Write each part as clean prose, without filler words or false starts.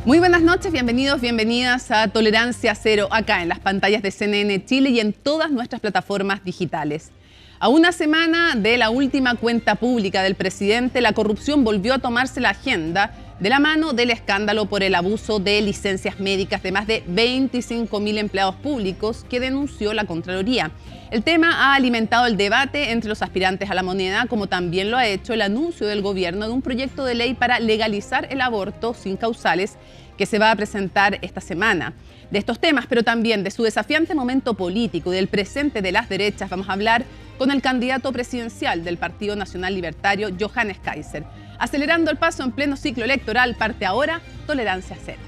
Muy buenas noches, bienvenidos, bienvenidas a Tolerancia Cero, acá en las pantallas de CNN Chile y en todas nuestras plataformas digitales. A una semana de la última cuenta pública del presidente, la corrupción volvió a tomarse la agenda de la mano del escándalo por el abuso de licencias médicas de más de 25.000 empleados públicos que denunció la Contraloría. El tema ha alimentado el debate entre los aspirantes a la moneda, como también lo ha hecho el anuncio del gobierno de un proyecto de ley para legalizar el aborto sin causales que se va a presentar esta semana. De estos temas, pero también de su desafiante momento político y del presente de las derechas, vamos a hablar con el candidato presidencial del Partido Nacional Libertario, Johannes Kaiser. Acelerando el paso en pleno ciclo electoral, parte ahora Tolerancia Cero.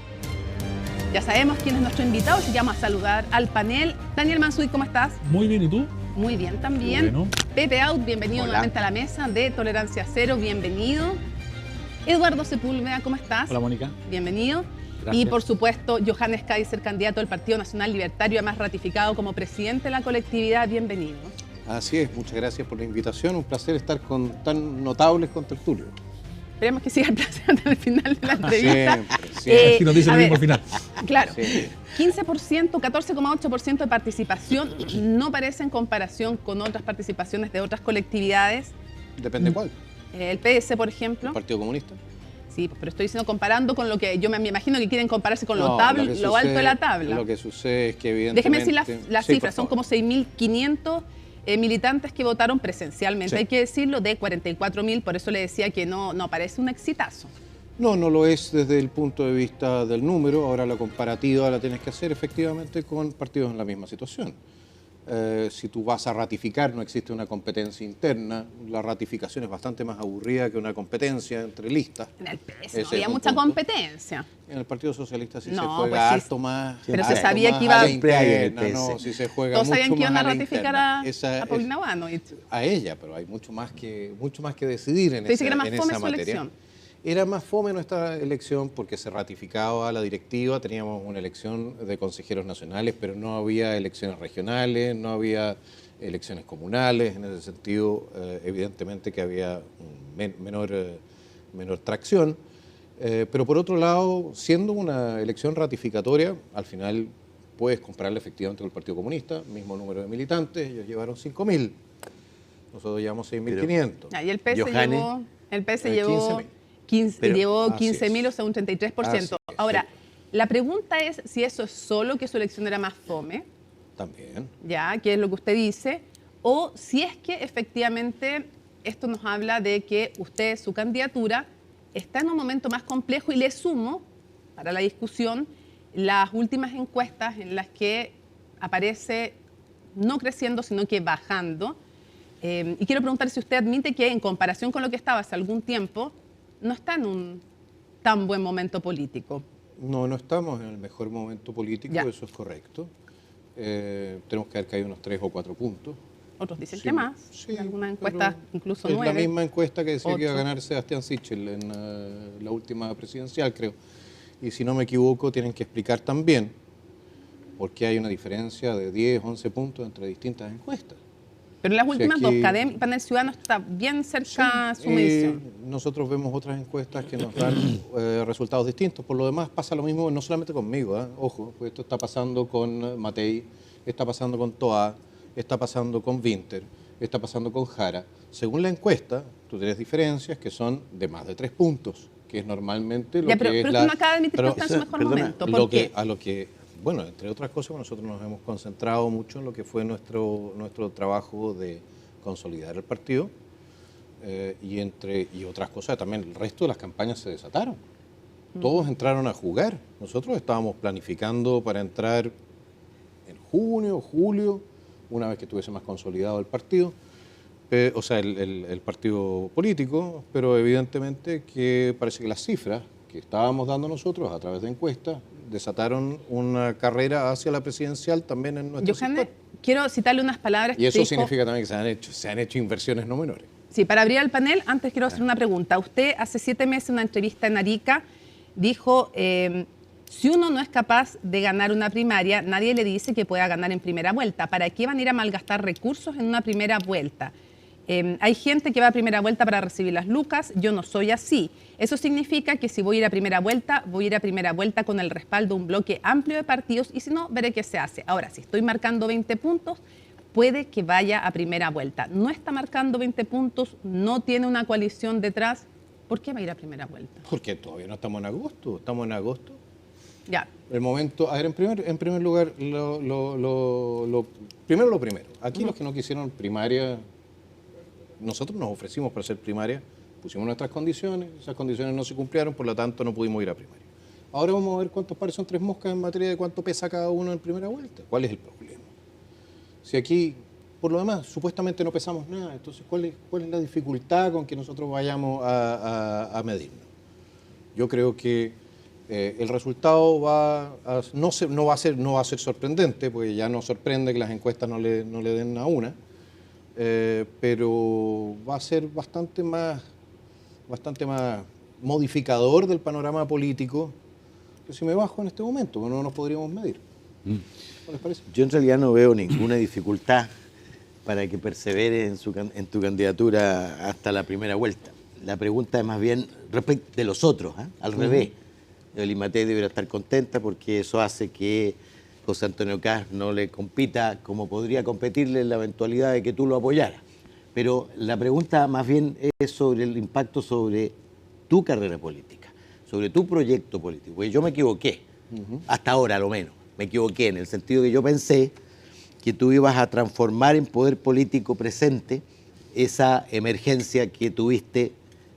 Ya sabemos quién es nuestro invitado, así que vamos a saludar al panel. Daniel Mansuy, ¿cómo estás? Muy bien, ¿y tú? Muy bien también. Bueno. Pepe Out, bienvenido nuevamente a la mesa de Tolerancia Cero, bienvenido. Eduardo Sepúlveda, ¿cómo estás? Hola, Mónica. Bienvenido. Gracias. Y por supuesto, Johannes Kaiser, candidato del Partido Nacional Libertario, además ratificado como presidente de la colectividad, bienvenido. Así es, muchas gracias por la invitación, un placer estar con tan notables contertulios. Esperemos que siga el placer hasta el final de la entrevista. Siempre. Si nos dice lo mismo al final. Claro, Sí. 15%, 14,8% de participación no parece en comparación con otras participaciones de otras colectividades. Depende cuál. El PS, por ejemplo. ¿El Partido Comunista? Sí, pero estoy diciendo comparando con lo que yo me imagino que quieren compararse con No, lo alto de la tabla. Lo que sucede es que evidentemente... Déjeme decir las Sí, cifras, son por como 6.500 militantes que votaron presencialmente. Sí. Hay que decirlo, de 44.000, por eso le decía que no parece un exitazo. No, no lo es desde el punto de vista del número. Ahora la comparativa la tienes que hacer efectivamente con partidos en la misma situación. Si tú vas a ratificar, no existe una competencia interna. La ratificación es bastante más aburrida que una competencia entre listas. En el PS Ese no había es un mucha punto. competencia. En el Partido Socialista sí No, se juega pues sí, harto más. pero se harto sabía más que iba- a la Siempre hay en el interna, PS. no, sí se juega Todos mucho sabían que iban más a la ratificar interna. a Paulina Bodanovich. A ella, pero hay mucho más que decidir en Usted dice esa, que era más en fome esa su materia. elección. Era más fome nuestra elección porque se ratificaba la directiva, teníamos una elección de consejeros nacionales, pero no había elecciones regionales, no había elecciones comunales. En ese sentido, evidentemente que había menor tracción. Pero por otro lado, siendo una elección ratificatoria, al final puedes compararla efectivamente con el Partido Comunista, mismo número de militantes, ellos llevaron 5.000, nosotros llevamos 6.500. Y el PS Johannes, llevó 15.000. llevó Así 15.000, es. o sea, un 33%. Así es, Ahora, sí. la pregunta es si eso es solo que su elección era más fome, También. ya, que es lo que usted dice, o si es que efectivamente esto nos habla de que usted, su candidatura, está en un momento más complejo, y le sumo para la discusión las últimas encuestas en las que aparece no creciendo, sino que bajando. Y quiero preguntar si usted admite que en comparación con lo que estaba hace algún tiempo, no está en un tan buen momento político. No estamos en el mejor momento político, Ya. eso es correcto. Tenemos que haber caído unos 3 o 4 puntos. Otros dicen Sí, que más, sí, en algunas pero encuestas incluso es 9. la misma encuesta que decía que iba a 8. ganar Sebastián Sichel en la última presidencial, creo. Y si no me equivoco, tienen que explicar también por qué hay una diferencia de 10, 11 puntos entre distintas encuestas. Pero en las Sí, últimas aquí- dos, Cadem y Panel Ciudadano está bien cerca su Y medición. nosotros vemos otras encuestas que nos dan resultados distintos. Por lo demás pasa lo mismo, no solamente conmigo, ojo, pues esto está pasando con Matei, está pasando con Toa, está pasando con Winter, está pasando con Jara. Según la encuesta, tú tienes diferencias que son de más de 3 puntos, que es normalmente lo Ya, pero que es usted la... no acaba de admitir que pero- está en su mejor perdona, momento. ¿Por qué? Bueno, entre otras cosas, nosotros nos hemos concentrado mucho en lo que fue nuestro trabajo de consolidar el partido, y otras cosas también. El resto de las campañas se desataron. Todos entraron a jugar. Nosotros estábamos planificando para entrar en junio, julio, una vez que estuviese más consolidado el partido, o sea, el partido político, pero evidentemente que parece que las cifras que estábamos dando nosotros a través de encuestas desataron una carrera hacia la presidencial también en nuestro Johannes, sector. quiero citarle unas palabras que Y eso dijo. significa también que se han hecho inversiones no menores. Sí, para abrir el panel, antes quiero hacer una pregunta. Usted hace 7 meses en una entrevista en Arica dijo, si uno no es capaz de ganar una primaria, nadie le dice que pueda ganar en primera vuelta. ¿Para qué van a ir a malgastar recursos en una primera vuelta? Hay gente que va a primera vuelta para recibir las lucas, yo no soy así. Eso significa que si voy a ir a primera vuelta, voy a ir a primera vuelta con el respaldo de un bloque amplio de partidos y si no, veré qué se hace. Ahora, si estoy marcando 20 puntos, puede que vaya a primera vuelta. No está marcando 20 puntos, no tiene una coalición detrás, ¿por qué va a ir a primera vuelta? Porque todavía no estamos en agosto, estamos en agosto. Ya. El momento, a ver, en primer lugar, primero lo primero. Aquí los que no quisieron primaria, nosotros nos ofrecimos para hacer primaria, pusimos nuestras condiciones, esas condiciones no se cumplieron, por lo tanto no pudimos ir a primaria. Ahora vamos a ver cuántos pares son 3 moscas en materia de cuánto pesa cada uno en primera vuelta. ¿Cuál es el problema? Si aquí, por lo demás, supuestamente no pesamos nada, entonces ¿cuál es la dificultad con que nosotros vayamos a medirnos? Yo creo que el resultado no va a ser sorprendente, porque ya nos sorprende que las encuestas no le den a una, pero va a ser bastante más modificador del panorama político que si me bajo en este momento, no nos podríamos medir. ¿Qué les parece? Yo en realidad no veo ninguna dificultad para que persevere en tu candidatura hasta la primera vuelta. La pregunta es más bien respecto de los otros, al revés. Evelyn Matei debería estar contenta porque eso hace que José Antonio Kast no le compita como podría competirle en la eventualidad de que tú lo apoyaras. Pero la pregunta más bien es sobre el impacto sobre tu carrera política, sobre tu proyecto político. Porque yo me equivoqué, hasta ahora a lo menos. Me equivoqué en el sentido que yo pensé que tú ibas a transformar en poder político presente esa emergencia que tuviste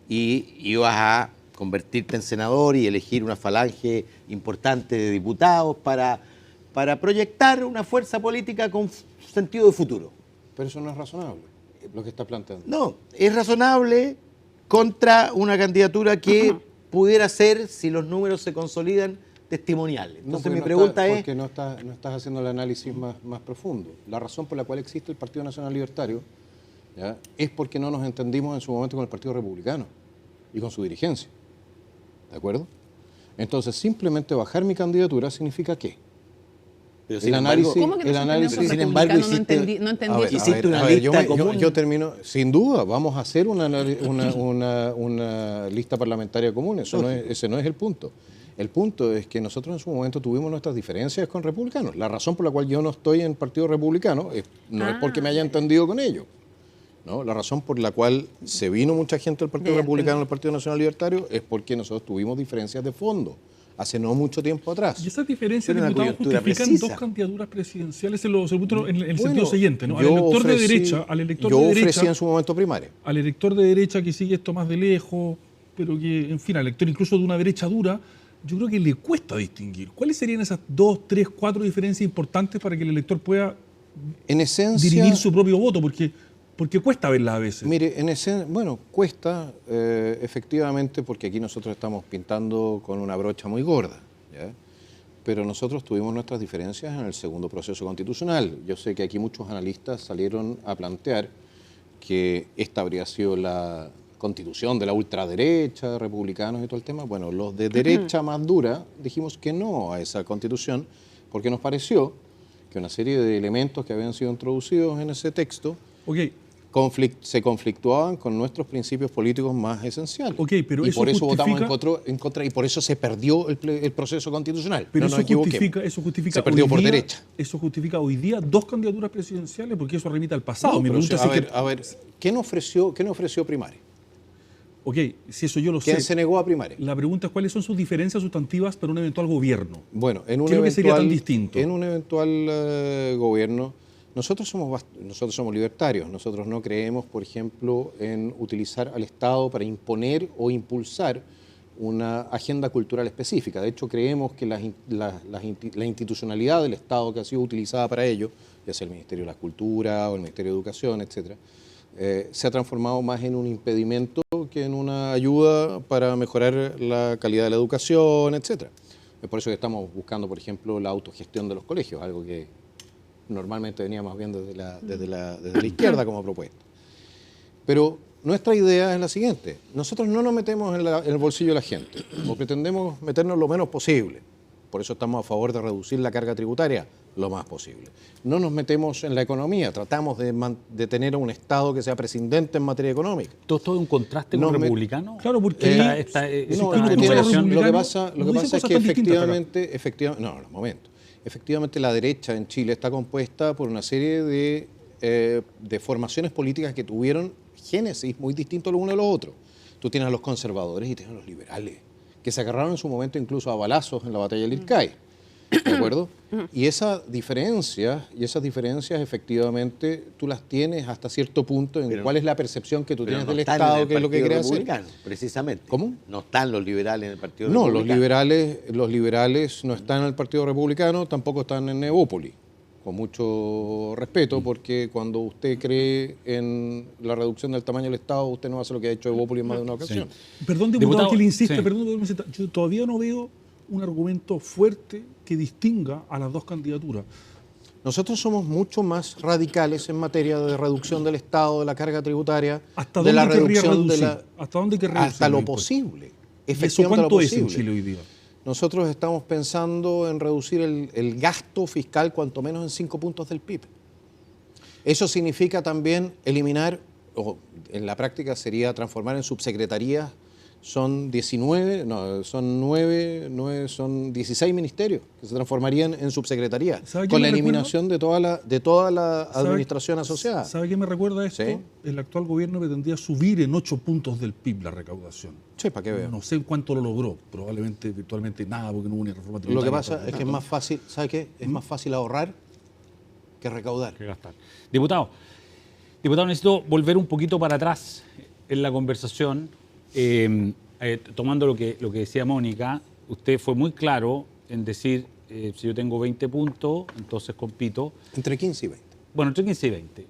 y ibas a convertirte en senador y elegir una falange importante de diputados para proyectar una fuerza política con sentido de futuro. Pero eso no es razonable, lo que está planteando. No, es razonable contra una candidatura que pudiera ser, si los números se consolidan, testimonial. Entonces mi pregunta es... Porque no estás haciendo el análisis más profundo. La razón por la cual existe el Partido Nacional Libertario, ¿ya?, es porque no nos entendimos en su momento con el Partido Republicano y con su dirigencia. ¿De acuerdo? Entonces, simplemente bajar mi candidatura significa ¿qué? Pero el análisis, ¿Cómo que el análisis, sin embargo, hiciste, no entendí. hiciste una lista común. Yo termino, sin duda, vamos a hacer una lista parlamentaria común, ese no es el punto. El punto es que nosotros en su momento tuvimos nuestras diferencias con republicanos. La razón por la cual yo no estoy en el Partido Republicano no es porque me haya entendido con ellos, ¿no? La razón por la cual se vino mucha gente del Partido Republicano al Partido Nacional Libertario es porque nosotros tuvimos diferencias de fondo hace no mucho tiempo atrás. Y esas diferencias, diputados, justifican dos candidaturas presidenciales en el sentido siguiente, ¿no? Al elector de derecha, ofrecí en su momento primaria. Al elector de derecha que sigue esto más de lejos, pero que, en fin, al elector incluso de una derecha dura, yo creo que le cuesta distinguir. ¿Cuáles serían esas 2, 3, 4 diferencias importantes para que el elector pueda dirimir su propio voto? Porque cuesta verlas a veces. Mire, cuesta efectivamente porque aquí nosotros estamos pintando con una brocha muy gorda, ¿ya? Pero nosotros tuvimos nuestras diferencias en el segundo proceso constitucional. Yo sé que aquí muchos analistas salieron a plantear que esta habría sido la constitución de la ultraderecha, republicanos y todo el tema. Bueno, los de derecha más dura dijimos que no a esa constitución porque nos pareció que una serie de elementos que habían sido introducidos en ese texto se conflictuaban con nuestros principios políticos más esenciales. Pero y por eso votamos en contra y por eso se perdió el proceso constitucional. Pero no nos equivoquemos. Eso justifica se perdió por derecha. Eso justifica hoy día 2 candidaturas presidenciales porque eso remite al pasado. A ver, ¿quién ofreció primaria? Si eso yo lo sé. ¿Quién se negó a primaria? La pregunta es cuáles son sus diferencias sustantivas para un eventual gobierno. Bueno, ¿Qué es lo que sería tan distinto? En un eventual gobierno, nosotros somos libertarios. Nosotros no creemos, por ejemplo, en utilizar al Estado para imponer o impulsar una agenda cultural específica. De hecho, creemos que la institucionalidad del Estado que ha sido utilizada para ello, ya sea el Ministerio de la Cultura o el Ministerio de Educación, etcétera, se ha transformado más en un impedimento que en una ayuda para mejorar la calidad de la educación, etcétera. Es por eso que estamos buscando, por ejemplo, la autogestión de los colegios, algo que normalmente venía más bien desde la izquierda como propuesta. Pero nuestra idea es la siguiente: nosotros no nos metemos en el bolsillo de la gente, o pretendemos meternos lo menos posible. Por eso estamos a favor de reducir la carga tributaria lo más posible. No nos metemos en la economía, tratamos de tener un Estado que sea prescindente en materia económica. ¿Todo es un contraste con republicano? Claro, porque Lo que pasa es que efectivamente, un momento. Efectivamente, la derecha en Chile está compuesta por una serie de formaciones políticas que tuvieron génesis muy distintos los unos a los otros. Tú tienes a los conservadores y tienes a los liberales, que se agarraron en su momento incluso a balazos en la batalla del Ircay. ¿De acuerdo? Y esas diferencias efectivamente tú las tienes hasta cierto punto en cuál es la percepción que tú tienes del Estado, qué es lo que quiere hacer. Precisamente. ¿Cómo? No están los liberales en el Partido Republicano. No, los liberales no están en el Partido Republicano, tampoco están en Evópolis, con mucho respeto, porque cuando usted cree en la reducción del tamaño del Estado, usted no hace lo que ha hecho Evópolis en más de una ocasión. Sí. Perdón, diputado, que le insista, yo todavía no veo un argumento fuerte que distinga a las dos candidaturas. Nosotros somos mucho más radicales en materia de reducción del Estado, de la carga tributaria, ¿Hasta de la dónde reducción de la... ¿Hasta dónde querría Hasta lo posible. ¿Eso cuánto es en Chile hoy día? Nosotros estamos pensando en reducir el gasto fiscal cuanto menos en 5 puntos del PIB. Eso significa también eliminar, o en la práctica sería transformar en subsecretarías. Son 19, no, son 9, son 16 ministerios que se transformarían en subsecretarías, con la eliminación de toda la administración asociada. ¿Sabe qué me recuerda esto? ¿Sí? El actual gobierno pretendía subir en 8 puntos del PIB la recaudación. Sí, para que vean. No sé en cuánto lo logró, probablemente virtualmente nada, porque no hubo una reforma tributaria. Lo que pasa es que es más fácil, ¿sabe qué? Es más fácil ahorrar que recaudar. Que gastar. Diputado, necesito volver un poquito para atrás en la conversación. Tomando lo que decía Mónica, usted fue muy claro en decir, si yo tengo 20 puntos, entonces compito. Entre 15 y 20. Bueno, entre 15 y 20.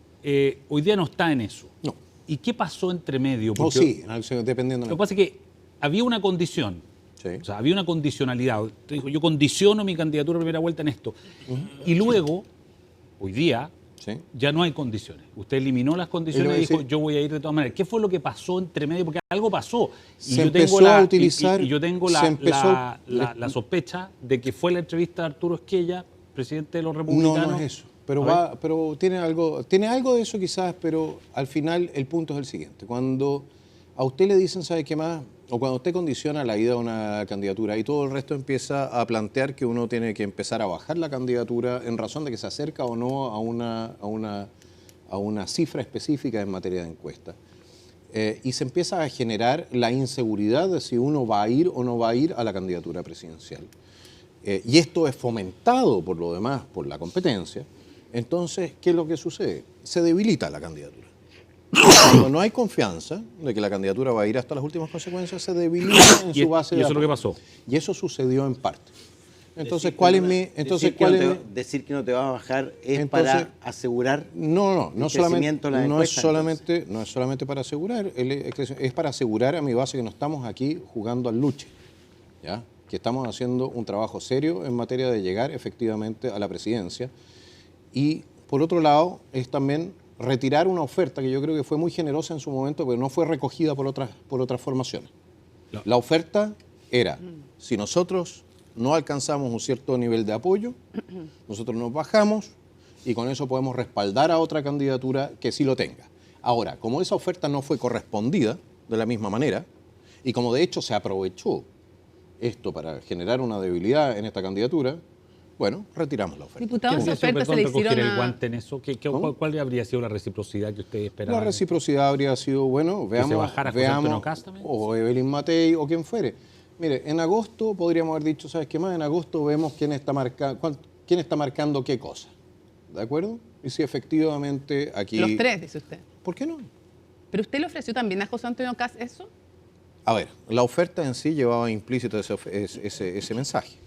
Hoy día no está en eso. No. ¿Y qué pasó entre medio? Porque sí, dependiendo. Lo que pasa es que había una condición. Sí. O sea, había una condicionalidad. Usted dijo, yo condiciono mi candidatura a primera vuelta en esto. Y luego, hoy día, Sí. ya no hay condiciones. Usted eliminó las condiciones y dijo, yo voy a ir de todas maneras. ¿Qué fue lo que pasó entre medio? Porque algo pasó. Y yo tengo la sospecha de que fue la entrevista de Arturo Esquella, presidente de los republicanos. No es eso. Pero tiene algo de eso quizás, pero al final el punto es el siguiente. Cuando a usted le dicen, ¿sabe qué más? O cuando usted condiciona la ida a una candidatura y todo el resto empieza a plantear que uno tiene que empezar a bajar la candidatura en razón de que se acerca o no a una cifra específica en materia de encuesta. Y se empieza a generar la inseguridad de si uno va a ir o no va a ir a la candidatura presidencial. Y esto es fomentado por lo demás, por la competencia. Entonces, ¿qué es lo que sucede? Se debilita la candidatura. Cuando no hay confianza de que la candidatura va a ir hasta las últimas consecuencias, se debilita en su base de apoyo. Y eso es lo que pasó. Y eso sucedió en parte. Entonces, decir que no te va a bajar es para asegurar no solamente encuesta, no es solamente para asegurar, es para asegurar a mi base que no estamos aquí jugando al luche, ¿ya? Que estamos haciendo un trabajo serio en materia de llegar efectivamente a la presidencia. Y por otro lado, es también retirar una oferta que yo creo que fue muy generosa en su momento, pero no fue recogida por otras formaciones. No. La oferta era, si nosotros no alcanzamos un cierto nivel de apoyo, nosotros nos bajamos y con eso podemos respaldar a otra candidatura que sí lo tenga. Ahora, como esa oferta no fue correspondida de la misma manera, y como de hecho se aprovechó esto para generar una debilidad en esta candidatura, bueno, retiramos la oferta. Diputado, esa oferta se le hicieron el guante en eso? ¿Cuál habría sido la reciprocidad que usted esperaba? La reciprocidad habría sido, bueno, veamos, o Evelyn Matei o quien fuere. Mire, en agosto podríamos haber dicho, ¿sabes qué más? En agosto vemos quién está marcando qué cosa. ¿De acuerdo? Y si efectivamente aquí... Los tres, dice usted. ¿Por qué no? ¿Pero usted le ofreció también a José Antonio Kast eso? A ver, la oferta en sí llevaba implícito ese mensaje.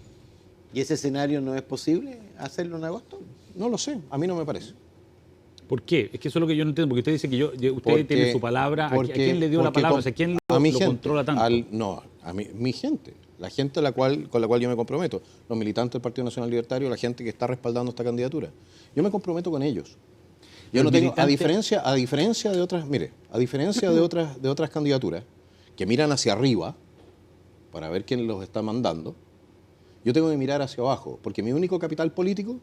¿Y ese escenario no es posible hacerlo en agosto? No lo sé, a mí no me parece. ¿Por qué? Es que eso es lo que yo no entiendo, porque usted dice que usted tiene su palabra. ¿A quién le dio la palabra? O sea, ¿quién lo controla tanto? Mi gente, la gente con la cual yo me comprometo, los militantes del Partido Nacional Libertario, la gente que está respaldando esta candidatura. Yo me comprometo con ellos. Yo no tengo, a diferencia de otras, mire, a diferencia de otras candidaturas que miran hacia arriba para ver quién los está mandando, yo tengo que mirar hacia abajo, porque mi único capital político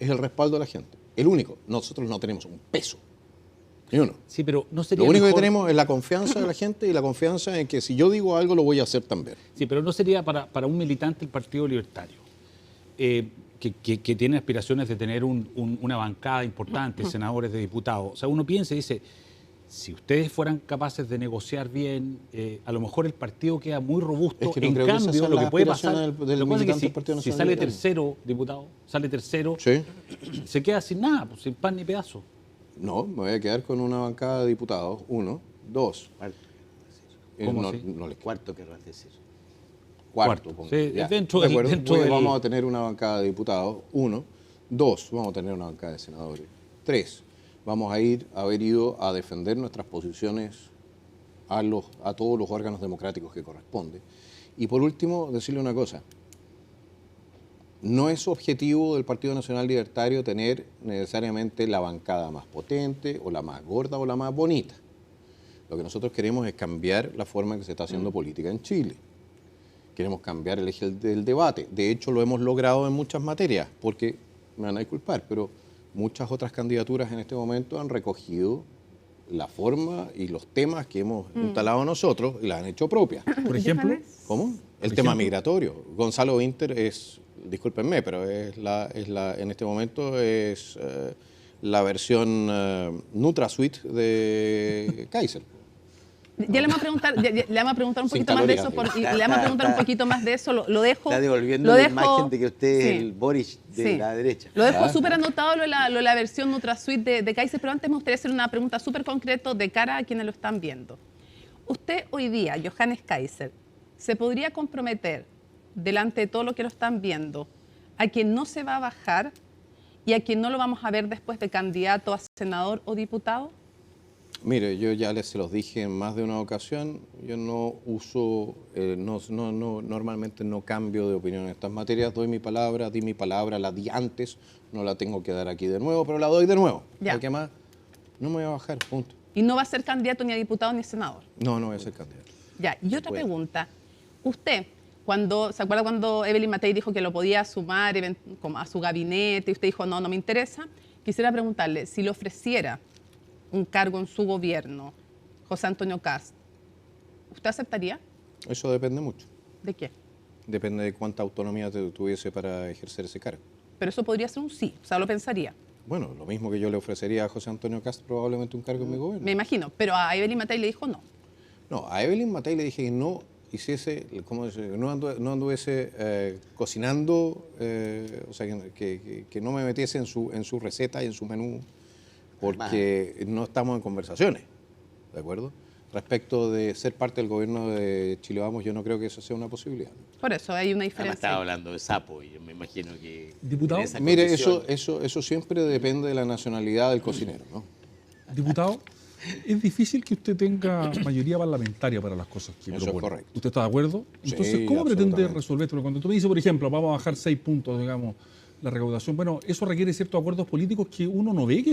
es el respaldo de la gente. El único. Nosotros no tenemos un peso. Ni uno. Sí, pero no sería Lo único mejor- que tenemos es la confianza de la gente y la confianza en que si yo digo algo lo voy a hacer también. Sí, pero no sería para un militante del Partido Libertario, que tiene aspiraciones de tener una bancada importante, senadores, de diputados. O sea, uno piensa y dice, si ustedes fueran capaces de negociar bien, a lo mejor el partido queda muy robusto. Es que no En creo que esas cambio, sean lo las que puede aspiraciones pasar, del lo que pasa es que militante del Partido si Nacional sale Libertario. tercero, diputado, sale tercero, Sí. se queda sin nada, pues, sin pan ni pedazo. No, me voy a quedar con una bancada de diputados. 1, 2. ¿Cómo no, así? no les Cuarto querrás decir. Cuarto. Cuarto. pongo. Sí, Ya. dentro De del- acuerdo. dentro Pues del- vamos a tener una bancada de diputados. 1. 2. Vamos a tener una bancada de senadores. 3. Vamos a haber ido a defender nuestras posiciones a todos los órganos democráticos que corresponde. Y por último, decirle una cosa. No es objetivo del Partido Nacional Libertario tener necesariamente la bancada más potente o la más gorda o la más bonita. Lo que nosotros queremos es cambiar la forma en que se está haciendo política en Chile. Queremos cambiar el eje del debate. De hecho, lo hemos logrado en muchas materias, porque, me van a disculpar, pero muchas otras candidaturas en este momento han recogido la forma y los temas que hemos instalado nosotros y las han hecho propias. Por ejemplo, Johannes. ¿Cómo? El tema migratorio. Gonzalo Winter es, discúlpenme, pero en este momento es la versión NutraSuite de Kaiser. Ya le vamos a preguntar, le vamos a preguntar un Sin poquito más de calorías, eso, digo. y le vamos a preguntar un poquito más de eso, lo dejo. Está devolviendo lo la dejo- imagen de que usted es sí. el Boris de Sí. la derecha. Lo dejo Claro. súper anotado lo de la versión NutraSuite de Kaiser, pero antes me gustaría hacer una pregunta súper concreta de cara a quienes lo están viendo. Usted hoy día, Johannes Kaiser, ¿se podría comprometer delante de todo lo que lo están viendo a que no se va a bajar y a que no lo vamos a ver después de candidato a senador o diputado? Mire, yo ya se los dije en más de una ocasión, yo no uso, normalmente no cambio de opinión en estas materias, di mi palabra, la di antes, no la tengo que dar aquí de nuevo, pero la doy de nuevo. Ya. ¿Por qué más? No me voy a bajar, punto. Y no va a ser candidato ni a diputado ni a senador. No voy a ser candidato. Ya, y otra puede. pregunta. Usted, ¿se acuerda cuando Evelyn Matei dijo que lo podía sumar como a su gabinete y usted dijo, no me interesa? Quisiera preguntarle, si le ofreciera un cargo en su gobierno, José Antonio Kast, ¿usted aceptaría? Eso depende mucho. ¿De qué? Depende de cuánta autonomía tuviese para ejercer ese cargo. Pero eso podría ser un sí, o sea, lo pensaría, Bueno, lo mismo que yo le ofrecería a José Antonio Cast, probablemente un cargo en mi gobierno. me imagino. Pero a Evelyn Matei le dijo no. No, a Evelyn Matei le dije que no hiciese, no anduviese cocinando, o sea, que no me metiese en su receta y en su menú, porque no estamos en conversaciones, ¿de acuerdo? Respecto de ser parte del gobierno de Chile Vamos, yo no creo que eso sea una posibilidad. Por eso hay una Además estaba diferencia. hablando de sapo y yo me imagino que... Diputado. en esa Mire, condición- eso siempre depende de la nacionalidad del cocinero, ¿no? diputado, es difícil que usted tenga mayoría parlamentaria para las cosas que Eso es propone. correcto. ¿Usted está de acuerdo? Sí, Entonces, ¿cómo pretende absolutamente. resolver esto? Cuando tú me dices, por ejemplo, vamos a bajar 6 puntos, digamos, la recaudación, bueno, eso requiere ciertos acuerdos políticos que uno no ve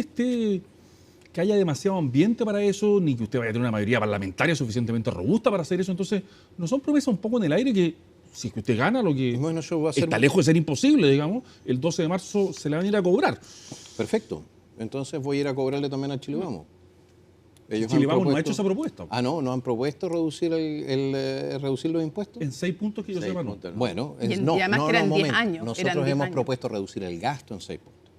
que haya demasiado ambiente para eso, ni que usted vaya a tener una mayoría parlamentaria suficientemente robusta para hacer eso. Entonces, no son promesas un poco en el aire que, si es que usted gana, lo que Bueno, eso va a ser está lejos de ser imposible, digamos, el 12 de marzo se le van a ir a cobrar. perfecto. Entonces voy a ir a cobrarle también a Chile Vamos. Ellos Chile han Vamos no ha propuesto- hecho esa propuesta. Ah, no han propuesto reducir reducir los impuestos. En 6 puntos que yo Seis sepa, no. puntos, ¿no? Bueno, Y además que eran 10 momento. años, Nosotros eran 10 hemos años. propuesto reducir el gasto en 6 puntos.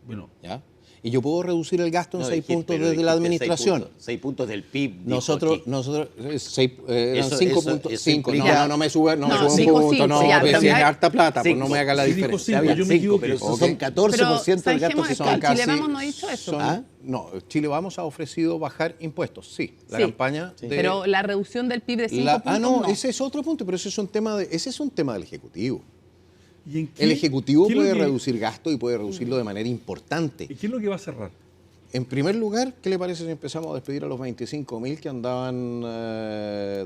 Bueno, ¿Ya? Y yo puedo reducir el gasto en No, 6 dijiste, puntos pero desde la dijiste administración. 6 puntos del PIB. dijo Nosotros, aquí. eran Eso- 5 eso- puntos. eso 5, implica- no me sube, no me No, sube un dijo punto, cinco, no, ya, pero si es pero- harta plata, pues no cinco. me haga la Sí, dijo diferencia. cinco, Había yo me 5, equivoqué. pero esos Ok. son 14% del Pero, gasto ¿sabes que qué? son casi- Chile Vamos no ha dicho eso. son- ¿Ah? No, Chile Vamos ha ofrecido bajar impuestos, sí. La Sí. campaña de... Pero la reducción del PIB de 5 puntos no, ese es otro punto, pero ese es un tema del Ejecutivo. ¿y en qué- El Ejecutivo qué es lo puede que- reducir gasto y puede reducirlo de manera importante. ¿Y qué es lo que va a cerrar? En primer lugar, ¿qué le parece si empezamos a despedir a los 25.000 que andaban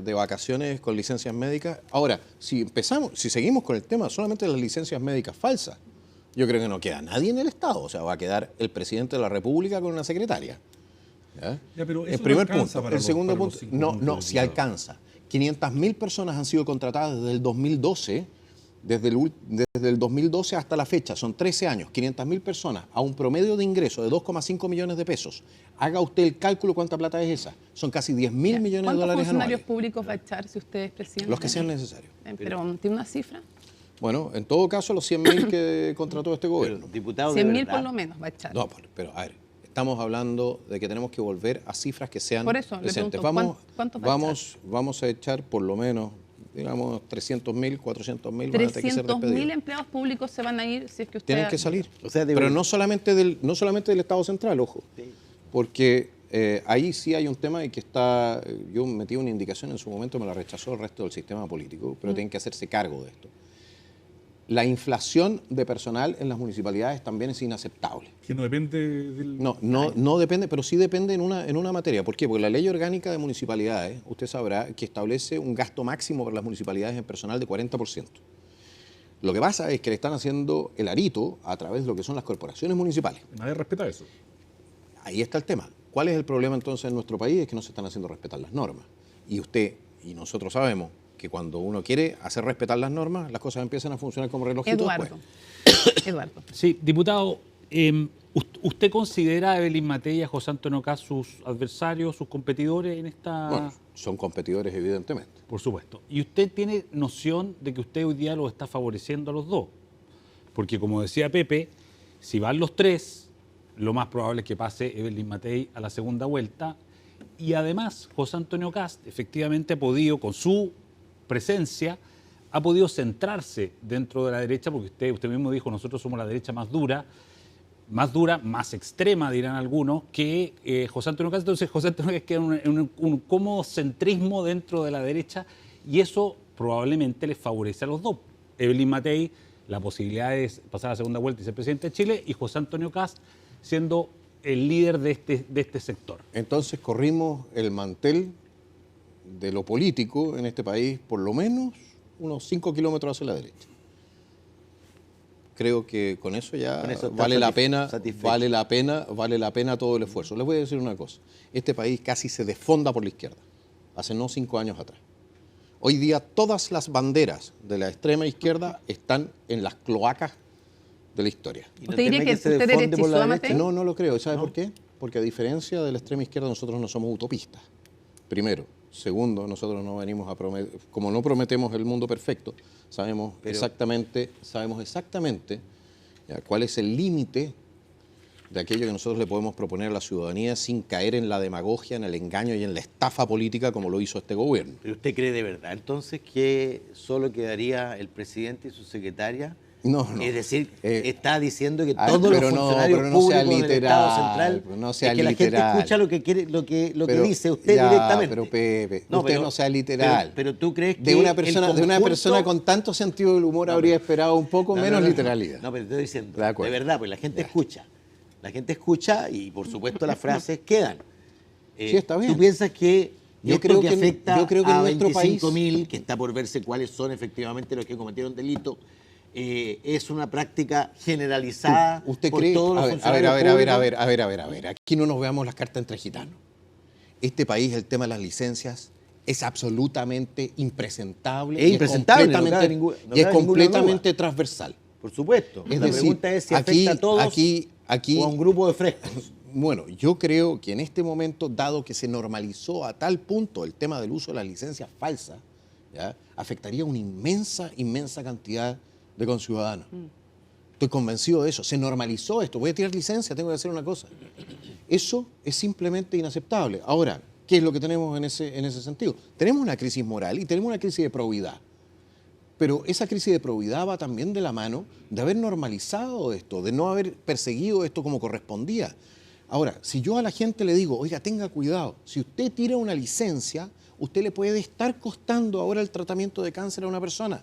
de vacaciones con licencias médicas? Ahora, si seguimos con el tema solamente de las licencias médicas falsas, yo creo que no queda nadie en el Estado. O sea, va a quedar el presidente de la República con una secretaria. ¿Ya? Ya, pero eso El no primer alcanza punto. para El los- segundo para los punto, 5 puntos no, de si diputado. alcanza. 500.000 personas han sido contratadas desde el 2012 Desde el 2012 hasta la fecha, son 13 años, 500.000 personas, a un promedio de ingreso de 2,5 millones de pesos. Haga usted el cálculo cuánta plata es esa. Son casi 10.000 millones de dólares ¿Cuántos funcionarios anuales. públicos va a echar si usted es presidente? Los que sean necesarios. Pero ¿tiene una cifra? Bueno, en todo caso, los 100.000 que contrató este gobierno. Diputado, de 100.000 verdad. por lo menos va a echar. No, pero a ver, estamos hablando de que tenemos que volver a cifras que sean Por eso, le decentes. pregunto, ¿cuántos va a Vamos a echar por lo menos, digamos, 300.000, 400.000 van a tener que ser 300.000 despedidos. empleados públicos se van a ir si es que usted... Tienen que salir. O sea, pero no solamente del Estado central, ojo. Sí. Porque ahí sí hay un tema y que está... Yo metí una indicación en su momento, me la rechazó el resto del sistema político, pero tienen que hacerse cargo de esto. La inflación de personal en las municipalidades también es inaceptable. Que no depende del... No depende, pero sí depende en una materia. ¿Por qué? Porque la ley orgánica de municipalidades, usted sabrá que establece un gasto máximo para las municipalidades en personal de 40%. Lo que pasa es que le están haciendo el arito a través de lo que son las corporaciones municipales. Nadie respeta eso. Ahí está el tema. ¿Cuál es el problema entonces en nuestro país? Es que no se están haciendo respetar las normas. Y usted y nosotros sabemos que cuando uno quiere hacer respetar las normas, las cosas empiezan a funcionar como relojito después. Eduardo. Sí, diputado, ¿usted considera a Evelyn Matei y a José Antonio Kast sus adversarios, sus competidores en esta...? Bueno, son competidores evidentemente. Por supuesto. ¿Y usted tiene noción de que usted hoy día los está favoreciendo a los dos? Porque como decía Pepe, si van los tres, lo más probable es que pase Evelyn Matei a la segunda vuelta. Y además, José Antonio Kast efectivamente ha podido, con su presencia, ha podido centrarse dentro de la derecha, porque usted mismo dijo, nosotros somos la derecha más dura, más extrema, dirán algunos, que José Antonio Kast. Entonces, José Antonio Kast queda en un cómodo centrismo dentro de la derecha, y eso probablemente les favorece a los dos. Evelyn Matei, la posibilidad de pasar a la segunda vuelta y ser presidente de Chile, y José Antonio Kast siendo el líder de este sector. Entonces corrimos el mantel de lo político en este país por lo menos unos 5 kilómetros hacia la derecha. Creo que con eso ya vale la pena todo el esfuerzo. Les voy a decir una cosa. Este país casi se desfonda por la izquierda, hace no 5 años atrás. Hoy día todas las banderas de la extrema izquierda están en las cloacas de la historia. ¿Usted diría que usted derechizó a Matei? No, no lo creo. ¿Sabe por qué? Porque a diferencia de la extrema izquierda, nosotros no somos utopistas. Primero. Segundo, nosotros no venimos a prometer, como no prometemos el mundo perfecto, sabemos exactamente ya, cuál es el límite de aquello que nosotros le podemos proponer a la ciudadanía sin caer en la demagogia, en el engaño y en la estafa política como lo hizo este gobierno. ¿Pero usted cree de verdad entonces que solo quedaría el presidente y su secretaria? No. Es decir, está diciendo que todos los pero funcionarios no sea públicos del Estado Central, no sea es que la gente literal. escucha lo que quiere, lo que Pero, dice usted ya, directamente. Pero Pepe, usted no sea literal. Pero tú crees que de una persona conjunto... con tanto sentido del humor habría esperado un poco menos literalidad. No, pero te estoy diciendo, De acuerdo. de verdad, pues la gente escucha. La gente escucha y por supuesto las frases quedan. Sí, está bien. ¿Tú piensas que Yo esto creo que que- afecta yo creo que en a nuestro 25.000, que está por verse cuáles son efectivamente los que cometieron delito, es una práctica generalizada ¿Usted por cree? todos los A ver, funcionarios a ver. Aquí no nos veamos las cartas entre gitanos. Este país, el tema de las licencias es absolutamente impresentable. Es impresentable, no cabe y es ninguna completamente duda. transversal. Por supuesto. Es La decir, pregunta es si aquí- afecta a todos aquí- o a un grupo de frescos. Bueno, yo creo que en este momento, dado que se normalizó a tal punto el tema del uso de las licencias falsas, ¿ya? Afectaría a una inmensa cantidad de conciudadanos. Estoy convencido de eso. Se normalizó esto. Voy a tirar licencia, tengo que hacer una cosa. Eso es simplemente inaceptable. Ahora, ¿qué es lo que tenemos en ese sentido? Tenemos una crisis moral y tenemos una crisis de probidad. Pero esa crisis de probidad va también de la mano de haber normalizado esto, de no haber perseguido esto como correspondía. Ahora, si yo a la gente le digo, oiga, tenga cuidado, si usted tira una licencia, usted le puede estar costando ahora el tratamiento de cáncer a una persona.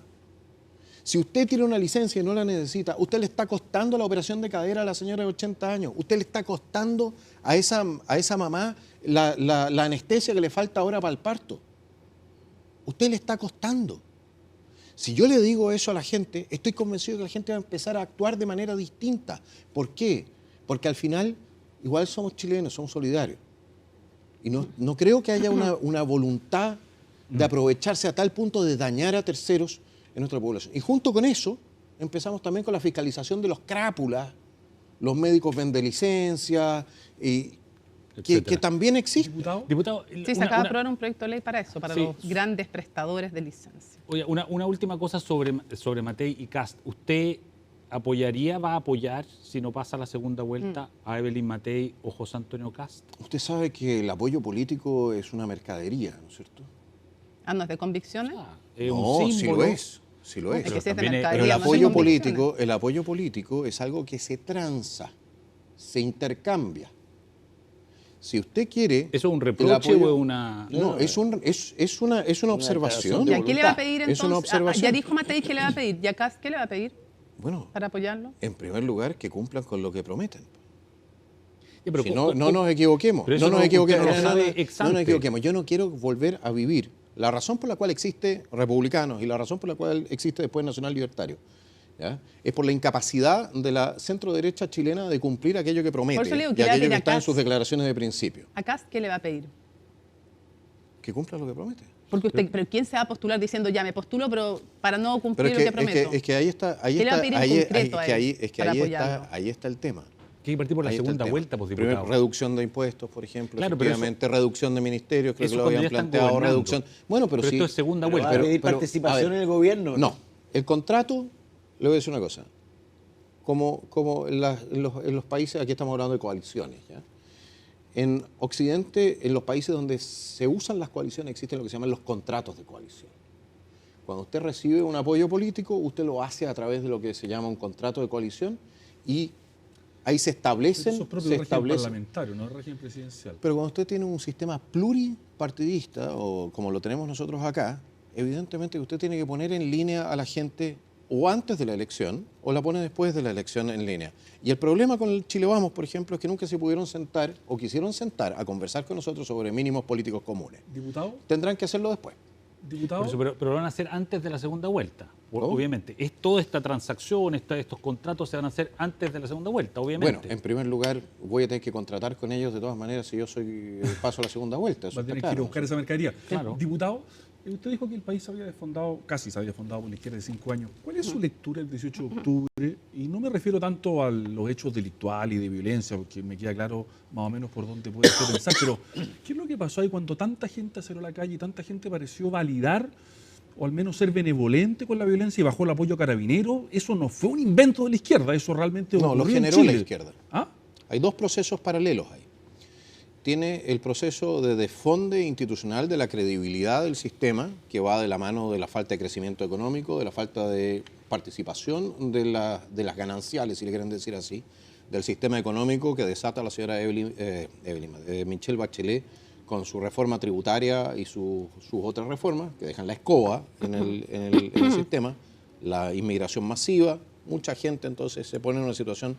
Si usted tira una licencia y no la necesita, usted le está costando la operación de cadera a la señora de 80 años, usted le está costando a esa mamá la anestesia que le falta ahora para el parto. Usted le está costando. Si yo le digo eso a la gente, estoy convencido de que la gente va a empezar a actuar de manera distinta. ¿Por qué? Porque al final, igual somos chilenos, somos solidarios. Y no creo que haya una voluntad de aprovecharse a tal punto de dañar a terceros en nuestra población. Y junto con eso, empezamos también con la fiscalización de los crápulas, los médicos venden licencias, y que también existe. Diputado, Sí, se acaba de aprobar un proyecto de ley para eso, para Sí. los grandes prestadores de licencia. Oye, una última cosa sobre Matei y Kast. ¿Usted va a apoyar, si no pasa la segunda vuelta, a Evelyn Matei o José Antonio Kast? Usted sabe que el apoyo político es una mercadería, ¿no es cierto? ¿No es de convicciones? Es No, un sí símbolo. lo es. Sí lo es. Es que si es de también es- mercadería, Pero el no es de apoyo convicciones. el apoyo político es algo que se transa, se intercambia. Si usted quiere... ¿Eso es un el reproche apoyo- o es una...? No, es una observación. ¿Y a qué le va a pedir Es entonces? una observación. Ya dijo Matei que le va a pedir. ¿Y a Kast qué le va a pedir Bueno, para apoyarlo? en primer lugar, que cumplan con lo que prometen. Ya, pero Si ¿cómo- no nos equivoquemos. pero eso No nos no- equivoquemos. usted lo sabe ex No nos ante. equivoquemos. Yo no quiero volver a vivir. La razón por la cual existe Republicanos y la razón por la cual existe después Nacional Libertario, ¿ya? Es por la incapacidad de la centro derecha chilena de cumplir aquello que promete Por eso le digo y que le va a aquello pedir que a está en Kast. sus declaraciones de principio. ¿A Kast qué le va a pedir? Que cumpla lo que promete. Porque usted, pero ¿quién se va a postular diciendo ya me postulo, pero para no Pero cumplir lo que prometo? es que ahí está, ¿Qué le va a pedir en concreto a él para apoyarlo? ahí está el tema. Que hay que partir por la Ahí está el segunda tema. vuelta, pues, Primero, diputado. reducción de impuestos, por ejemplo, Claro, pero efectivamente, reducción de ministerios, creo eso que lo cuando habían ya están planteado, gobernando. reducción. Bueno, pero sí. esto es segunda Pero vuelta. va a pedir pero, participación a ver, en el gobierno. No, el contrato, le voy a decir una cosa, como en los países, aquí estamos hablando de coaliciones, ¿ya? En Occidente, en los países donde se usan las coaliciones, existen lo que se llaman los contratos de coalición. Cuando usted recibe un apoyo político, usted lo hace a través de lo que se llama un contrato de coalición y ahí se establecen... Eso es propio del régimen parlamentario, no el régimen presidencial. Pero cuando usted tiene un sistema pluripartidista, o como lo tenemos nosotros acá, evidentemente usted tiene que poner en línea a la gente o antes de la elección o la pone después de la elección en línea. Y el problema con el Chile Vamos, por ejemplo, es que nunca se pudieron sentar o quisieron sentar a conversar con nosotros sobre mínimos políticos comunes. ¿Diputado? Tendrán que hacerlo después. ¿Diputado? Pero lo van a hacer antes de la segunda vuelta, ¿Cómo? obviamente. Toda esta transacción, estos contratos se van a hacer antes de la segunda vuelta, obviamente. Bueno, en primer lugar, voy a tener que contratar con ellos de todas maneras si yo paso a la segunda vuelta. Eso Va a está tener que ir a claro. buscar esa mercadería. Claro. Diputado, usted dijo que el país se había desfondado, casi se había desfondado por la izquierda de 5 años. ¿Cuál es su lectura el 18 de octubre? Y no me refiero tanto a los hechos delictuales y de violencia, porque me queda claro más o menos por dónde puede usted pensar, pero ¿qué es lo que pasó ahí cuando tanta gente salió a la calle y tanta gente pareció validar o al menos ser benevolente con la violencia y bajó el apoyo a Carabineros? Eso no fue un invento de la izquierda, eso realmente No, lo ocurrió en generó la Chile. izquierda. ¿Ah? Hay dos procesos paralelos ahí. Tiene el proceso de desfonde institucional de la credibilidad del sistema, que va de la mano de la falta de crecimiento económico, de la falta de participación de las gananciales, si le quieren decir así, del sistema económico que desata la señora Michelle Bachelet con su reforma tributaria y sus otras reformas, que dejan la escoba en el sistema, la inmigración masiva. Mucha gente entonces se pone en una situación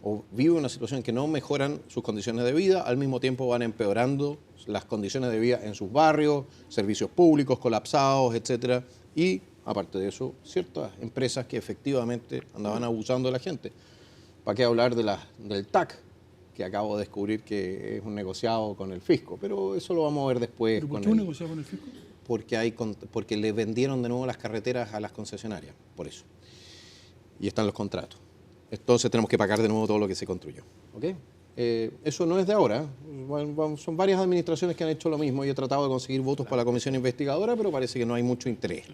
o vive una situación que no mejoran sus condiciones de vida, al mismo tiempo van empeorando las condiciones de vida en sus barrios, servicios públicos colapsados, etcétera, y aparte de eso, ciertas empresas que efectivamente andaban abusando de la gente. ¿Para qué hablar del TAC, que acabo de descubrir que es un negociado con el fisco? Pero eso lo vamos a ver después. ¿Pero por con qué un negociado con el fisco? porque le vendieron de nuevo las carreteras a las concesionarias, por eso. Y están los contratos. Entonces tenemos que pagar de nuevo todo lo que se construyó. ¿Ok? Eso no es de ahora. Son varias administraciones que han hecho lo mismo y he tratado de conseguir votos para la comisión investigadora, pero parece que no hay mucho interés.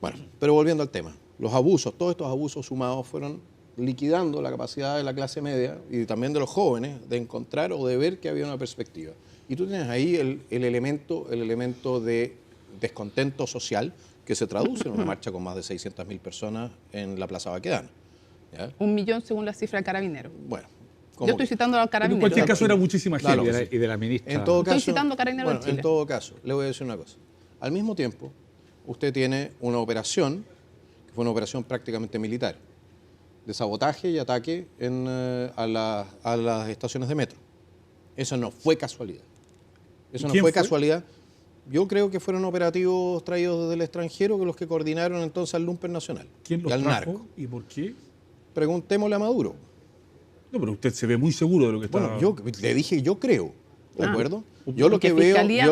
Bueno, pero volviendo al tema. Los abusos, todos estos abusos sumados fueron liquidando la capacidad de la clase media y también de los jóvenes de encontrar o de ver que había una perspectiva. Y tú tienes ahí el elemento de descontento social que se traduce en una marcha con más de 600.000 personas en la Plaza Baquedano. ¿Ya? 1 millón según la cifra de Carabineros. Bueno, Yo estoy citando a los Pero en Carabineros. cualquier caso era muchísima Claro gente. que Y de la ministra. En todo Estoy caso, citando a Carabineros bueno, de Chile. en todo caso, le voy a decir una cosa. Al mismo tiempo, usted tiene una operación, que fue una operación prácticamente militar, de sabotaje y ataque a las estaciones de metro. Eso no fue casualidad. Eso no ¿Quién fue fue? casualidad. Yo creo que fueron operativos traídos desde el extranjero que los que coordinaron entonces al Lumpen Nacional ¿Quién y los al trajo narco. y por qué? Preguntémosle a Maduro. No, pero usted se ve muy seguro de lo que está... Bueno, yo le dije, yo creo, ¿de acuerdo? Yo lo que veo, Fiscalía-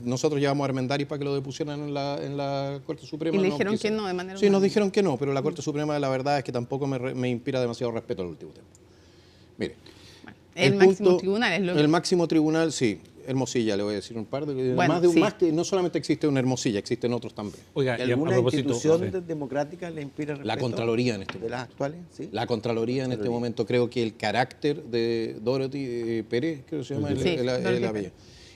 nosotros llevamos a Armendáriz para que lo depusieran en la Corte Suprema. Y le no dijeron quisieron. que no, de manera Sí, nos unánime. dijeron que no, pero la Corte Suprema, la verdad es que tampoco me inspira demasiado respeto al último tiempo. Mire, El máximo tribunal es lo que... El máximo tribunal, sí. Hermosilla, le voy a decir un par de... Bueno, más que no solamente existe una Hermosilla, existen otros también. Oiga, y a ¿Alguna propósito, institución democrática le inspira respeto? La Contraloría en este ¿De las actuales? Sí. La Contraloría en este momento, creo que el carácter de Dorothy Pérez, creo que se llama Sí, el Dorothy apellido,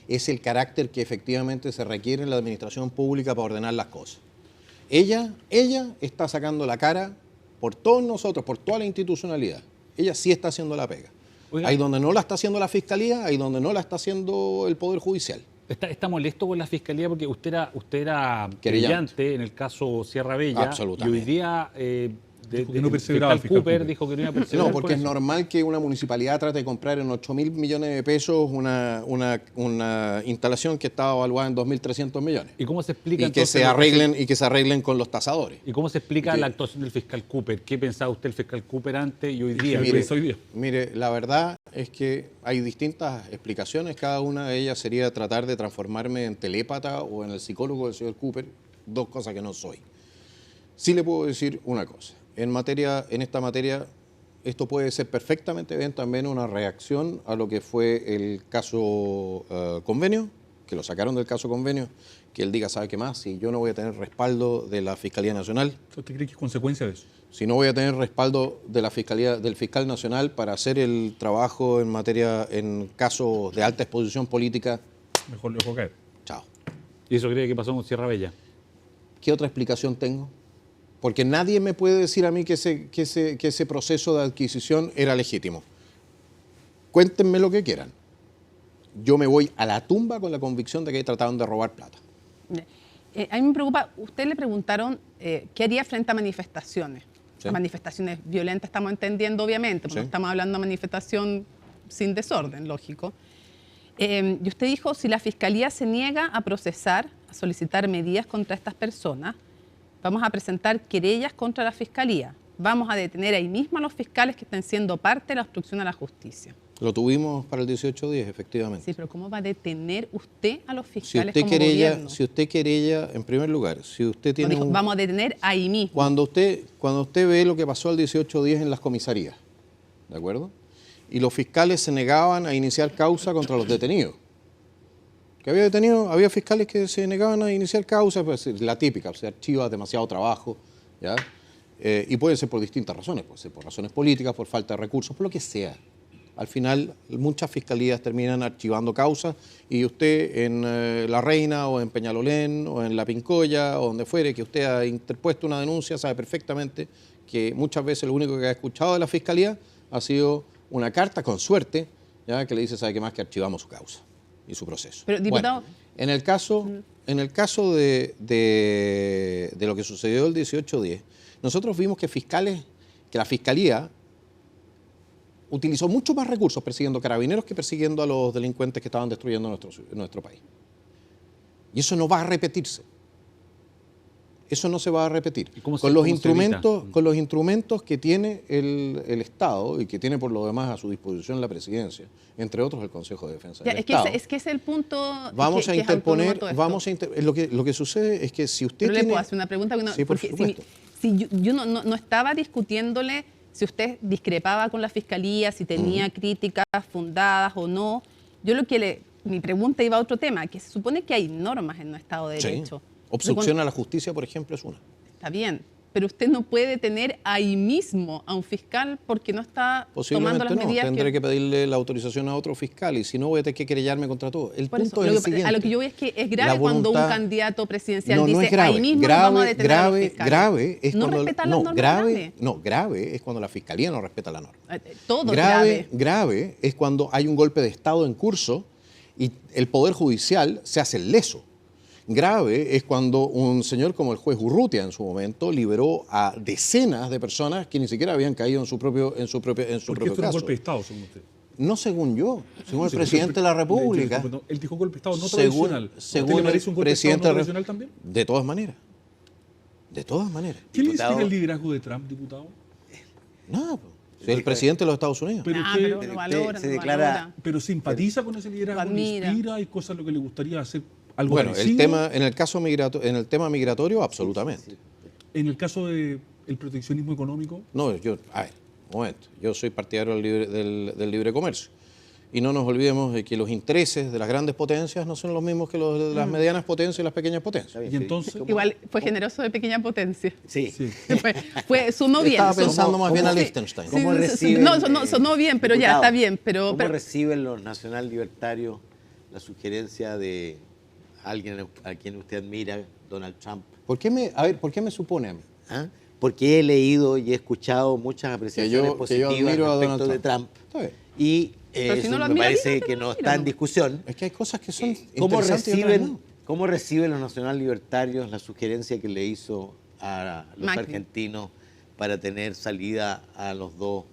es el carácter que efectivamente se requiere en la administración pública para ordenar las cosas. Ella está sacando la cara por todos nosotros, por toda la institucionalidad. Ella sí está haciendo la pega. Oiga. Hay donde no la está haciendo la Fiscalía, hay donde no la está haciendo el Poder Judicial. está molesto con la Fiscalía porque usted era Querellante. querellante en el caso Sierra Bella. Absolutamente. Y hoy día Dijo que no perseveraba fiscal el fiscal Cooper Cooper. dijo que no iba a perseverar. No, por porque es eso. normal que una municipalidad trate de comprar en 8.000 millones de pesos una instalación que estaba evaluada en 2.300 millones. ¿Y cómo se explica Y que entonces se arreglen con los tasadores. ¿Y cómo se explica Y que- la actuación del fiscal Cooper? ¿Qué pensaba usted el fiscal Cooper antes y hoy día? Mire, hoy día. Mire, la verdad es que hay distintas explicaciones. Cada una de ellas sería tratar de transformarme en telépata o en el psicólogo del señor Cooper, dos cosas que no soy. Sí le puedo decir una cosa. En esta materia, esto puede ser perfectamente bien también una reacción a lo que fue el caso Convenio, que lo sacaron del caso Convenio, que él diga, ¿sabe qué más? Si yo no voy a tener respaldo de la Fiscalía Nacional, ¿Usted cree que es consecuencia de eso? si no voy a tener respaldo de la Fiscalía, del fiscal nacional para hacer el trabajo en casos de alta exposición política, Mejor lo dejo caer. chao. ¿Y eso cree que pasó con Sierra Bella? ¿Qué otra explicación tengo? Porque nadie me puede decir a mí que ese proceso de adquisición era legítimo. Cuéntenme lo que quieran. Yo me voy a la tumba con la convicción de que trataron de robar plata. A mí me preocupa, usted le preguntaron qué haría frente a manifestaciones. Sí. A manifestaciones violentas estamos entendiendo, obviamente, porque Sí. no estamos hablando de manifestación sin desorden, lógico. Y usted dijo, si la Fiscalía se niega a procesar, a solicitar medidas contra estas personas, vamos a presentar querellas contra la Fiscalía. Vamos a detener ahí mismo a los fiscales que estén siendo parte de la obstrucción a la justicia. Lo tuvimos para el 18-10, efectivamente. Sí, pero ¿cómo va a detener usted a los Si fiscales usted, como gobierno? querella, en primer lugar, si usted No, tiene dijo, vamos a detener ahí mismo. Cuando usted ve lo que pasó al 18-10 en las comisarías, ¿de acuerdo? Y los fiscales se negaban a iniciar causa contra los detenidos. Que había fiscales que se negaban a iniciar causa, pues la típica, se archiva demasiado trabajo, ¿ya? Y puede ser por distintas razones, puede ser por razones políticas, por falta de recursos, por lo que sea. Al final, muchas fiscalías terminan archivando causas y usted en La Reina o en Peñalolén o en La Pincoya o donde fuere que usted ha interpuesto una denuncia, sabe perfectamente que muchas veces lo único que ha escuchado de la fiscalía ha sido una carta, con suerte, ya que le dice, ¿sabe qué más? Que archivamos su causa y su proceso. Pero, diputado... Bueno, en el caso de lo que sucedió el 18-10, nosotros vimos que la fiscalía utilizó mucho más recursos persiguiendo carabineros que persiguiendo a los delincuentes que estaban destruyendo nuestro país. Y eso no va a repetirse. Eso no se va a repetir. ¿Y cómo se- Con los cómo se evita? con los instrumentos que tiene el Estado y que tiene por lo demás a su disposición la Presidencia, entre otros el Consejo de Defensa Ya, del es, que Estado. es que ese es el punto. Vamos que a es autónomo interponer, todo esto. lo que sucede es que si usted Pero le tiene... puedo hacer una pregunta. Sí, por porque supuesto. si yo no estaba discutiéndole si usted discrepaba con la Fiscalía, si tenía críticas fundadas o no. Yo mi pregunta iba a otro tema, que se supone que hay normas en un Estado de Sí. Derecho. Obstrucción a la justicia, por ejemplo, es una. Está bien, pero usted no puede tener ahí mismo a un fiscal porque no está tomando Posiblemente las no, medidas tendré que pedirle la autorización a otro fiscal y si no voy a tener que querellarme contra todo. El Por punto eso, es el siguiente. a lo que yo voy es que es grave La cuando un voluntad- candidato presidencial No, no dice es grave. ahí mismo nos vamos a detener a los fiscales. Grave es no cuando respetar las normas grave es cuando la fiscalía no respeta la norma. Todo es grave. Grave es cuando hay un golpe de Estado en curso y el Poder Judicial se hace el leso. Grave es cuando un señor como el juez Urrutia en su momento liberó a decenas de personas que ni siquiera habían caído en su propio Porque esto es un caso. golpe de Estado, según usted. No según yo, según el Sí, presidente de la República. Él dijo golpe de Estado no tradicional. ¿A usted le el parece un golpe de Estado no presidente tradicional también? De todas maneras. De todas maneras. ¿Qué le Diputado. inspira el liderazgo de Trump, diputado? Nada, po. Soy el presidente de los Estados Unidos. Pero Ah, usted- pero pero lo usted valora, se lo declara- valora. Pero simpatiza con ese liderazgo, Lo le admira. inspira, hay cosas lo que le gustaría hacer algo Bueno, parecido. el tema, en el caso en el tema migratorio, absolutamente. En el caso del proteccionismo económico, No, a ver, un momento. Yo soy partidario del libre comercio. Y no nos olvidemos de que los intereses de las grandes potencias no son los mismos que los de las medianas potencias y las pequeñas potencias. y entonces... Igual fue generoso de pequeña potencia. Sí. Sí. Sonó bien. Estaba sonó- pensando más bien a sí, Liechtenstein. sí, ¿Cómo sí, reciben, no, sonó bien, pero ya, diputado, está bien. Pero ¿Cómo reciben los nacional libertarios la sugerencia de alguien a quien usted admira, Donald Trump? ¿Por qué me supone a mí? ¿Ah? Porque he leído y he escuchado muchas apreciaciones Que yo positivas admiro a respecto Donald de Trump. Está bien. Y Pero si eso no lo me admira, parece dígalo, que no dígalo. está en discusión. Es que hay cosas que son ¿Cómo interesantes y otras no. reciben los nacional libertarios la sugerencia que le hizo a los Macri. argentinos para tener salida a los dos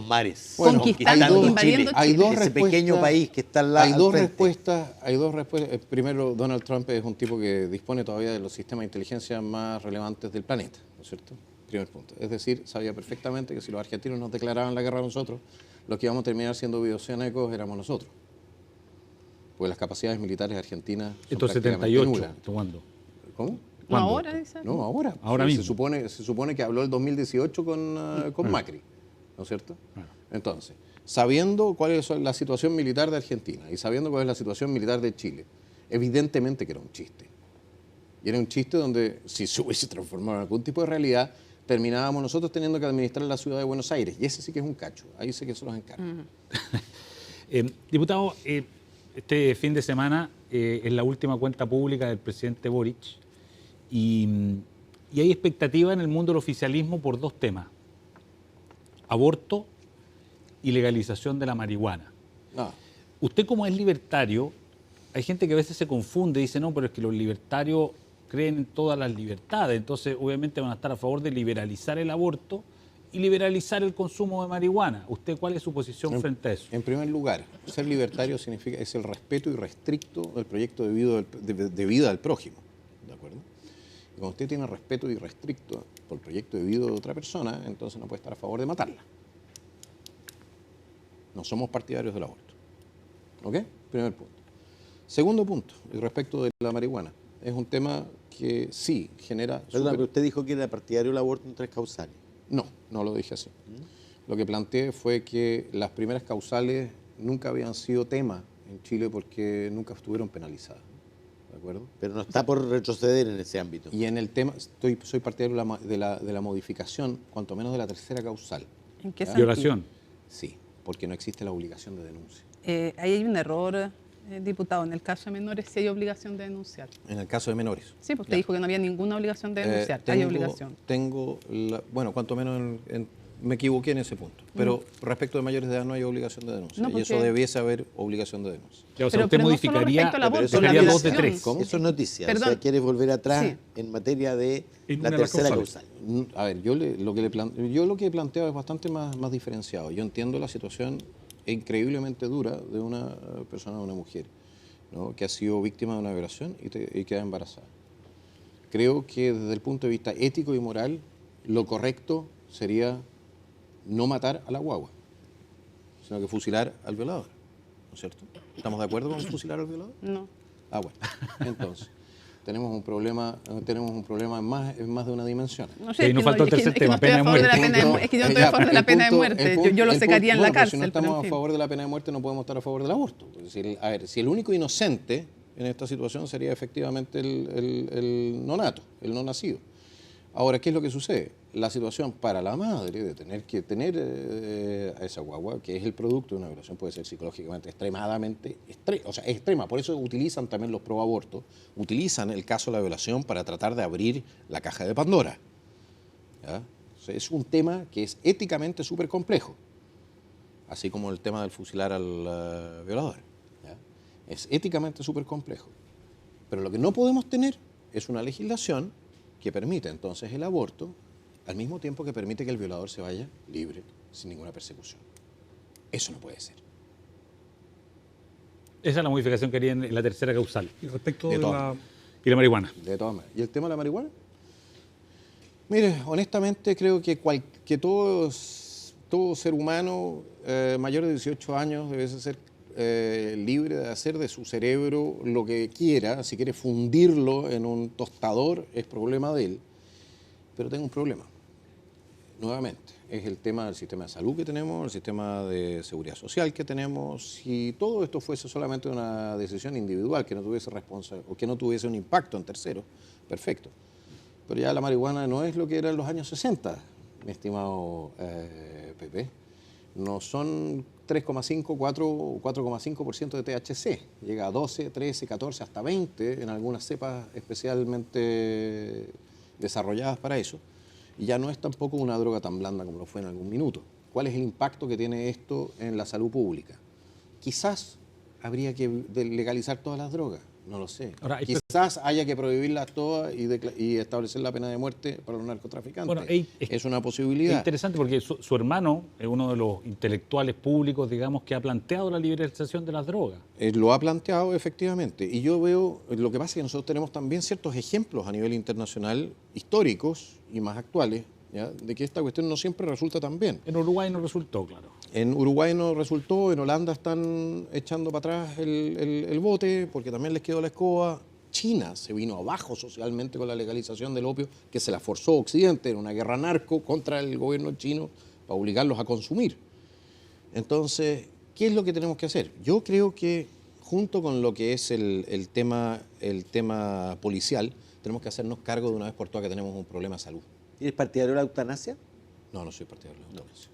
mares? Bueno, Conquistando, Chile, invadiendo hay Chile. dos ese respuestas- pequeño país que está al lado. Hay dos respuestas. Primero, Donald Trump es un tipo que dispone todavía de los sistemas de inteligencia más relevantes del planeta, ¿no es cierto? Primer punto. Es decir, sabía perfectamente que si los argentinos nos declaraban la guerra a nosotros, los que íbamos a terminar siendo bioceánicos éramos nosotros. Porque las capacidades militares argentinas son Estos prácticamente 78, nulas. ¿cuándo? ¿Cómo? No, ¿Cuándo? ahora, dice. No, ahora. Ahora Sí, mismo. Se supone que habló el 2018 con Macri, ¿no es cierto? Entonces, sabiendo cuál es la situación militar de Argentina y sabiendo cuál es la situación militar de Chile, evidentemente que era un chiste. Y era un chiste donde, si se hubiese transformado en algún tipo de realidad, terminábamos nosotros teniendo que administrar la ciudad de Buenos Aires. Y ese sí que es un cacho. Ahí sí que se los encarga. Diputado, este fin de semana es la última cuenta pública del presidente Boric y hay expectativa en el mundo del oficialismo por dos temas: aborto y legalización de la marihuana. No. Usted, como es libertario, hay gente que a veces se confunde y dice, no, pero es que los libertarios creen en todas las libertades, entonces obviamente van a estar a favor de liberalizar el aborto y liberalizar el consumo de marihuana. ¿Usted cuál es su posición frente a eso? En primer lugar, ser libertario es el respeto irrestricto del proyecto de vida del prójimo. ¿De acuerdo? Y cuando usted tiene respeto irrestricto por el proyecto de vida de otra persona, entonces no puede estar a favor de matarla. No somos partidarios del aborto. ¿Ok? Primer punto. Segundo punto, el respecto de la marihuana. Es un tema que sí genera... Perdón, pero usted dijo que era partidario del aborto en 3 causales. No, no lo dije así. Lo que planteé fue que las primeras causales nunca habían sido tema en Chile porque nunca estuvieron penalizadas. ¿De acuerdo? Pero no está por retroceder en ese ámbito. Y en el tema, soy partidario de la modificación, cuanto menos de la tercera causal. ¿En qué sentido? Violación. Sí, porque no existe la obligación de denuncia. Ahí hay un error, diputado. En el caso de menores sí hay obligación de denunciar. En el caso de menores. Sí, pues usted dijo que no había ninguna obligación de denunciar. Hay obligación. Bueno, cuanto menos me equivoqué en ese punto. Pero respecto de mayores de edad no hay obligación de denuncia. No, y eso porque- debiese haber obligación de denuncia. O sea, Pero usted no solo modificaría, respecto al aborto, eso dejaría es 2 de noticia. 3. ¿Cómo? Eso es noticia. O Perdón. sea, quiere volver atrás Sí. en materia de En la una de las tercera causales. causal. A ver, yo lo que he planteado es bastante más diferenciado. Yo entiendo la situación increíblemente dura de una persona, de una mujer, ¿no?, que ha sido víctima de una violación y queda embarazada. Creo que desde el punto de vista ético y moral, lo correcto sería no matar a la guagua, sino que fusilar al violador, ¿no es cierto? ¿Estamos de acuerdo con fusilar al violador? No. Ah, bueno. Entonces, tenemos un problema en más de una dimensión. No Y ahí nos falta el tercer tema, estoy a pena de favor de la muerte. pena de muerte. Es que yo no estoy a favor de la pena de muerte. Yo lo secaría en la Pero si cárcel. no pero estamos en a fin. favor de la pena de muerte, no podemos estar a favor del aborto. Es decir, a ver, si el único inocente en esta situación sería efectivamente el nonato, el no nacido. Ahora, ¿qué es lo que sucede? La situación para la madre de tener que tener a esa guagua, que es el producto de una violación, puede ser psicológicamente extremadamente extrema. Por eso utilizan también los proabortos, utilizan el caso de la violación para tratar de abrir la caja de Pandora. ¿Ya? O sea, es un tema que es éticamente súper complejo, así como el tema del fusilar al violador. ¿Ya? Es éticamente súper complejo. Pero lo que no podemos tener es una legislación que permite entonces el aborto al mismo tiempo que permite que el violador se vaya libre, sin ninguna persecución. Eso no puede ser. Esa es la modificación que haría en la tercera causal. Y respecto De de todo. la... Y la marihuana. De todas maneras. ¿Y el tema de la marihuana? Mire, honestamente creo que todos todo ser humano mayor de 18 años debe ser libre de hacer de su cerebro lo que quiera. Si quiere fundirlo en un tostador, es problema de él. Pero tengo un problema. Nuevamente, es el tema del sistema de salud que tenemos, el sistema de seguridad social que tenemos. Si todo esto fuese solamente una decisión individual, que no tuviese o que no tuviese un impacto en terceros, perfecto. Pero ya la marihuana no es lo que era en los años 60, mi estimado Pepe. No son 3,5, 4, 4,5% de THC. Llega a 12, 13, 14, hasta 20 en algunas cepas especialmente desarrolladas para eso. Y ya no es tampoco una droga tan blanda como lo fue en algún minuto. ¿Cuál es el impacto que tiene esto en la salud pública? Quizás habría que legalizar todas las drogas, no lo sé. Ahora, quizás haya que prohibirlas todas y establecer la pena de muerte para los narcotraficantes. Bueno, es una posibilidad. Es interesante porque su hermano es uno de los intelectuales públicos, digamos, que ha planteado la liberalización de las drogas. Lo ha planteado efectivamente. Y yo veo, lo que pasa es que nosotros tenemos también ciertos ejemplos a nivel internacional, históricos y más actuales, ¿ya?, de que esta cuestión no siempre resulta tan bien. En Uruguay no resultó, claro. En Uruguay no resultó, en Holanda están echando para atrás el bote porque también les quedó la escoba. China se vino abajo socialmente con la legalización del opio, que se la forzó Occidente en una guerra narco contra el gobierno chino para obligarlos a consumir. Entonces, ¿qué es lo que tenemos que hacer? Yo creo que junto con lo que es el tema policial, tenemos que hacernos cargo de una vez por todas que tenemos un problema de salud. ¿Eres partidario de la eutanasia? No, no soy partidario de la eutanasia.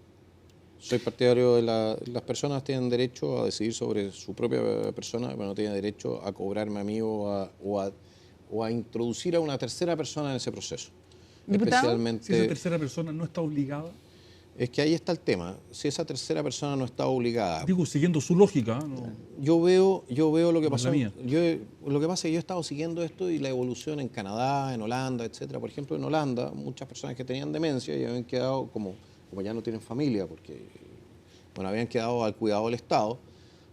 Soy partidario de las personas tienen derecho a decidir sobre su propia persona, pero no tienen derecho a cobrarme a mí o a introducir a una tercera persona en ese proceso. ¿Diputado? Especialmente, Si esa tercera persona no está obligada, es que ahí está el tema. Si esa tercera persona no está obligada, digo, siguiendo su lógica, ¿no? yo veo lo que No es pasó. la mía. Lo que pasa es que yo he estado siguiendo esto y la evolución en Canadá, en Holanda, etcétera. Por ejemplo, en Holanda, muchas personas que tenían demencia y habían quedado como ya no tienen familia, porque habían quedado al cuidado del Estado,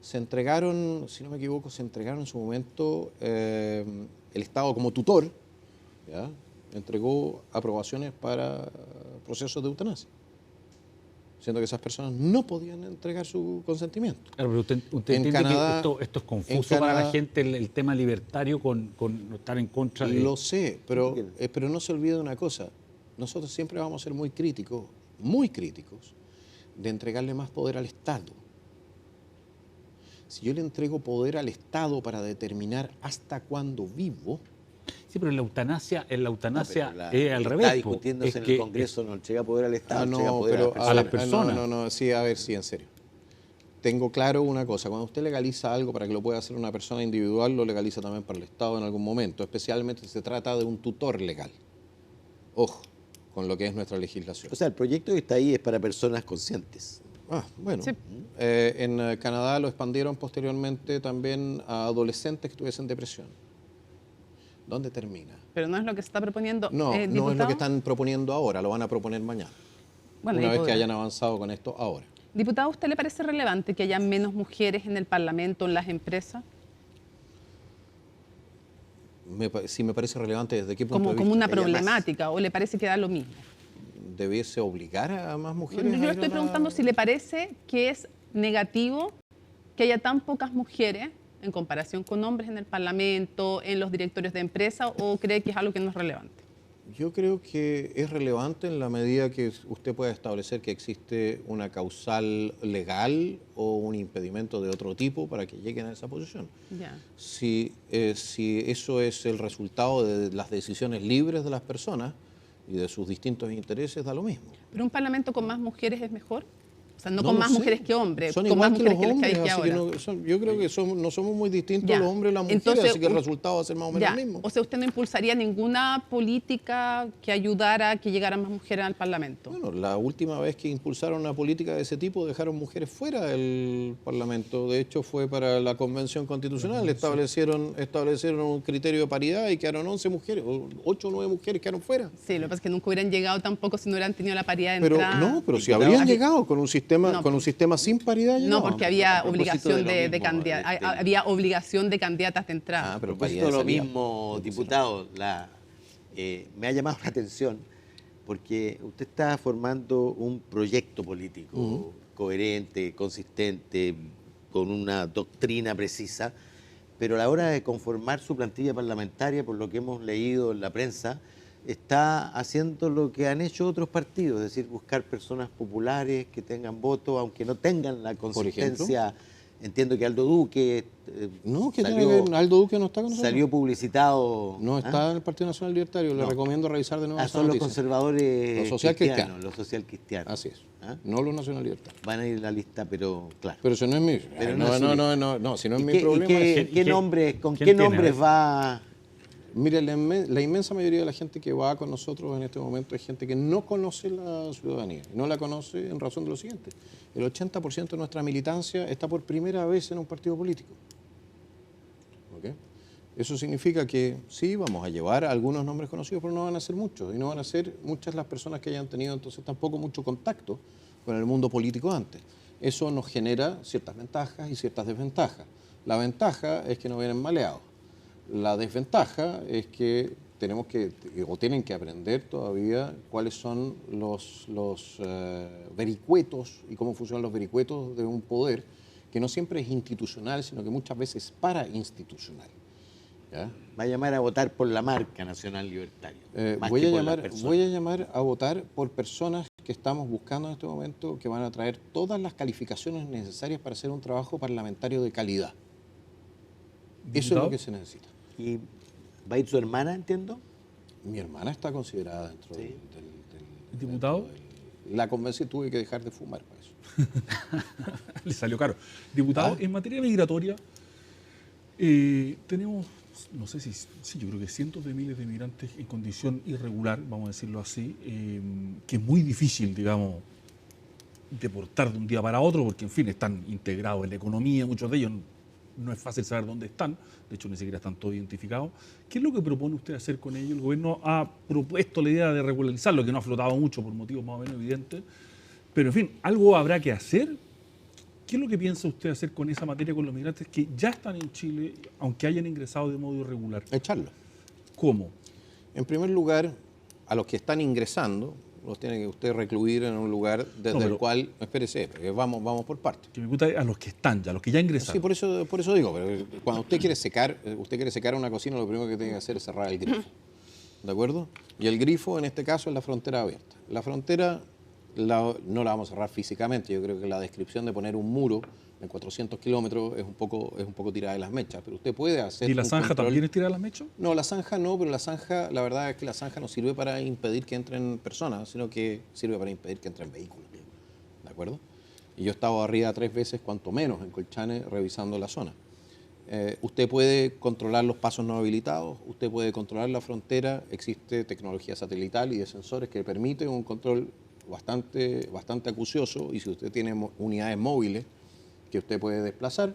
se entregaron, si no me equivoco, en su momento el Estado como tutor, ¿ya?, entregó aprobaciones para procesos de eutanasia, siendo que esas personas no podían entregar su consentimiento. Claro, pero usted entiende Canadá, que esto es confuso para la gente, el tema libertario con estar en contra de... Lo sé, pero no se olvide una cosa. Nosotros siempre vamos a ser muy críticos, de entregarle más poder al Estado. Si yo le entrego poder al Estado para determinar hasta cuándo vivo... Sí, pero en la eutanasia es al revés. Está discutiéndose en el Congreso, no entrega poder al Estado, entrega poder a las personas. Sí, a ver, sí, en serio. Tengo claro una cosa, cuando usted legaliza algo para que lo pueda hacer una persona individual, lo legaliza también para el Estado en algún momento, especialmente si se trata de un tutor legal. Ojo con lo que es nuestra legislación. O sea, el proyecto que está ahí es para personas conscientes. Bueno. Sí. En Canadá lo expandieron posteriormente también a adolescentes que tuviesen depresión. ¿Dónde termina? Pero no es lo que se está proponiendo. No es diputado. lo que están proponiendo ahora, lo van a proponer mañana. Bueno, una ahí vez que podrá. hayan avanzado con esto ahora. Diputado, ¿a usted le parece relevante que haya menos mujeres en el Parlamento, en las empresas? Sí me parece relevante desde qué punto de vista. Como una que haya problemática, ¿o le parece que da lo mismo? ¿Debiese obligar a más mujeres? Yo le estoy preguntando si le parece que es negativo que haya tan pocas mujeres en comparación con hombres en el Parlamento, en los directorios de empresa, o cree que es algo que no es relevante. Yo creo que es relevante en la medida que usted pueda establecer que existe una causal legal o un impedimento de otro tipo para que lleguen a esa posición. Ya. Si eso es el resultado de las decisiones libres de las personas y de sus distintos intereses, da lo mismo. ¿Pero un Parlamento con más mujeres es mejor? O sea, no No con lo más sé. mujeres que hombres, Son con igual más que mujeres los que las que hombres, hay así ahora. que yo creo que no somos muy distintos Ya. los hombres y las mujeres, Entonces, así que el resultado va a ser más o menos Ya. el mismo. O sea, ¿usted no impulsaría ninguna política que ayudara a que llegaran más mujeres al Parlamento? Bueno, la última vez que impulsaron una política de ese tipo dejaron mujeres fuera del Parlamento. De hecho, fue para la Convención Constitucional. Establecieron un criterio de paridad y quedaron 11 mujeres, 8 o 9 mujeres quedaron fuera. Sí, lo que pasa es que nunca hubieran llegado tampoco si no hubieran tenido la paridad de Pero entrada. no, pero si Diputado, habrían aquí- llegado con un sistema No. sin paridad. No, llegaban. porque había a propósito obligación de lo de mismo, candidatas, había obligación de candidatas de entrada. Pero A propósito paridad de lo salía. mismo, diputado, me ha llamado la atención porque usted está formando un proyecto político coherente, consistente, con una doctrina precisa, pero a la hora de conformar su plantilla parlamentaria, por lo que hemos leído en la prensa, está haciendo lo que han hecho otros partidos, es decir, buscar personas populares que tengan voto, aunque no tengan la consistencia. Entiendo que Aldo Duque No, que tiene que ver, Aldo Duque no está con nosotros. salió publicitado. No está en el Partido Nacional Libertario, le recomiendo revisar de nuevo esa son los noticia. conservadores Los social cristianos. los social cristianos. Así es, ¿Ah? no los Nacional Libertarios. Van a ir en la lista, pero claro. Pero eso no es mi... Pero no, es no, su no, lista. no, no, si no es ¿Y mi qué- problema... y qué ¿Quién- nombres, con quién qué tiene? nombres va? Mire, la inmensa mayoría de la gente que va con nosotros en este momento es gente que no conoce la ciudadanía. No la conoce en razón de lo siguiente. El 80% de nuestra militancia está por primera vez en un partido político. ¿Ok? Eso significa que sí, vamos a llevar algunos nombres conocidos, pero no van a ser muchos. Y no van a ser muchas las personas que hayan tenido entonces tampoco mucho contacto con el mundo político antes. Eso nos genera ciertas ventajas y ciertas desventajas. La ventaja es que no vienen maleados. La desventaja es que tenemos que, o tienen que aprender todavía cuáles son los vericuetos y cómo funcionan los vericuetos de un poder que no siempre es institucional, sino que muchas veces es parainstitucional. ¿Ya? Va a llamar a votar por la marca Nacional Libertario. más Voy que a por la llamar persona. a votar por personas que estamos buscando en este momento que van a traer todas las calificaciones necesarias para hacer un trabajo parlamentario de calidad. Eso es ¿Diputado? lo que se necesita. ¿Y va a ir su hermana, entiendo? Mi hermana está considerada dentro Sí. del ¿Diputado? La convencí, tuve que dejar de fumar para eso. Le salió caro. Diputado, en materia migratoria, tenemos, no sé si yo creo que cientos de miles de migrantes en condición irregular, vamos a decirlo así, que es muy difícil, digamos, deportar de un día para otro, porque, en fin, están integrados en la economía, muchos de ellos no es fácil saber dónde están, de hecho ni siquiera están todos identificados. ¿Qué es lo que propone usted hacer con ellos? El gobierno ha propuesto la idea de regularizarlo, que no ha flotado mucho por motivos más o menos evidentes, pero, en fin, algo habrá que hacer. ¿Qué es lo que piensa usted hacer con esa materia, con los migrantes que ya están en Chile, aunque hayan ingresado de modo irregular? Echarlo. ¿Cómo? En primer lugar, a los que están ingresando, los tiene que usted recluir en un lugar desde No, pero- el cual, espérese, porque vamos por partes. Que me gusta a los que están ya, a los que ya ingresaron. Sí, por eso digo, pero cuando usted quiere secar una cocina, lo primero que tiene que hacer es cerrar el grifo. ¿De acuerdo? Y el grifo, en este caso, es la frontera abierta. La frontera no la vamos a cerrar físicamente. Yo creo que la descripción de poner un muro en 400 kilómetros es un poco tirada de las mechas, pero usted puede hacer ¿Y la un zanja control. también es tirar las mechas? No, la zanja no, pero la zanja, la verdad es que la zanja no sirve para impedir que entren personas, sino que sirve para impedir que entren vehículos. ¿De acuerdo? Y yo he estado arriba 3 veces, cuanto menos, en Colchane, revisando la zona. Usted puede controlar los pasos no habilitados, usted puede controlar la frontera, existe tecnología satelital y de sensores que permite un control bastante acucioso, y si usted tiene unidades móviles que usted puede desplazar,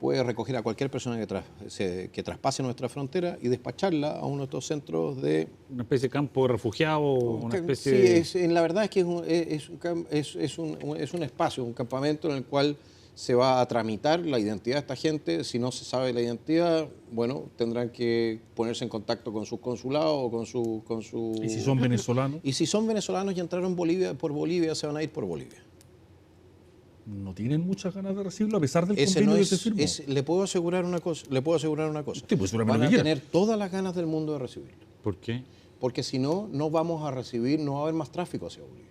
puede recoger a cualquier persona que traspase nuestra frontera y despacharla a uno de estos centros de... Una especie de campo de refugiado, una especie Sí, la verdad es que es un espacio, un campamento en el cual se va a tramitar la identidad de esta gente. Si no se sabe la identidad, bueno, tendrán que ponerse en contacto con sus consulados o con su... ¿Y si son venezolanos? Y si son venezolanos y entraron por Bolivia, se van a ir por Bolivia. ¿No tienen muchas ganas de recibirlo a pesar del Ese convenio no que es, se firmó? le puedo asegurar una cosa. Usted puede seguramente Van lo a que quiera. tener todas las ganas del mundo de recibirlo. ¿Por qué? Porque si no, no vamos a recibir, no va a haber más tráfico hacia Bolivia.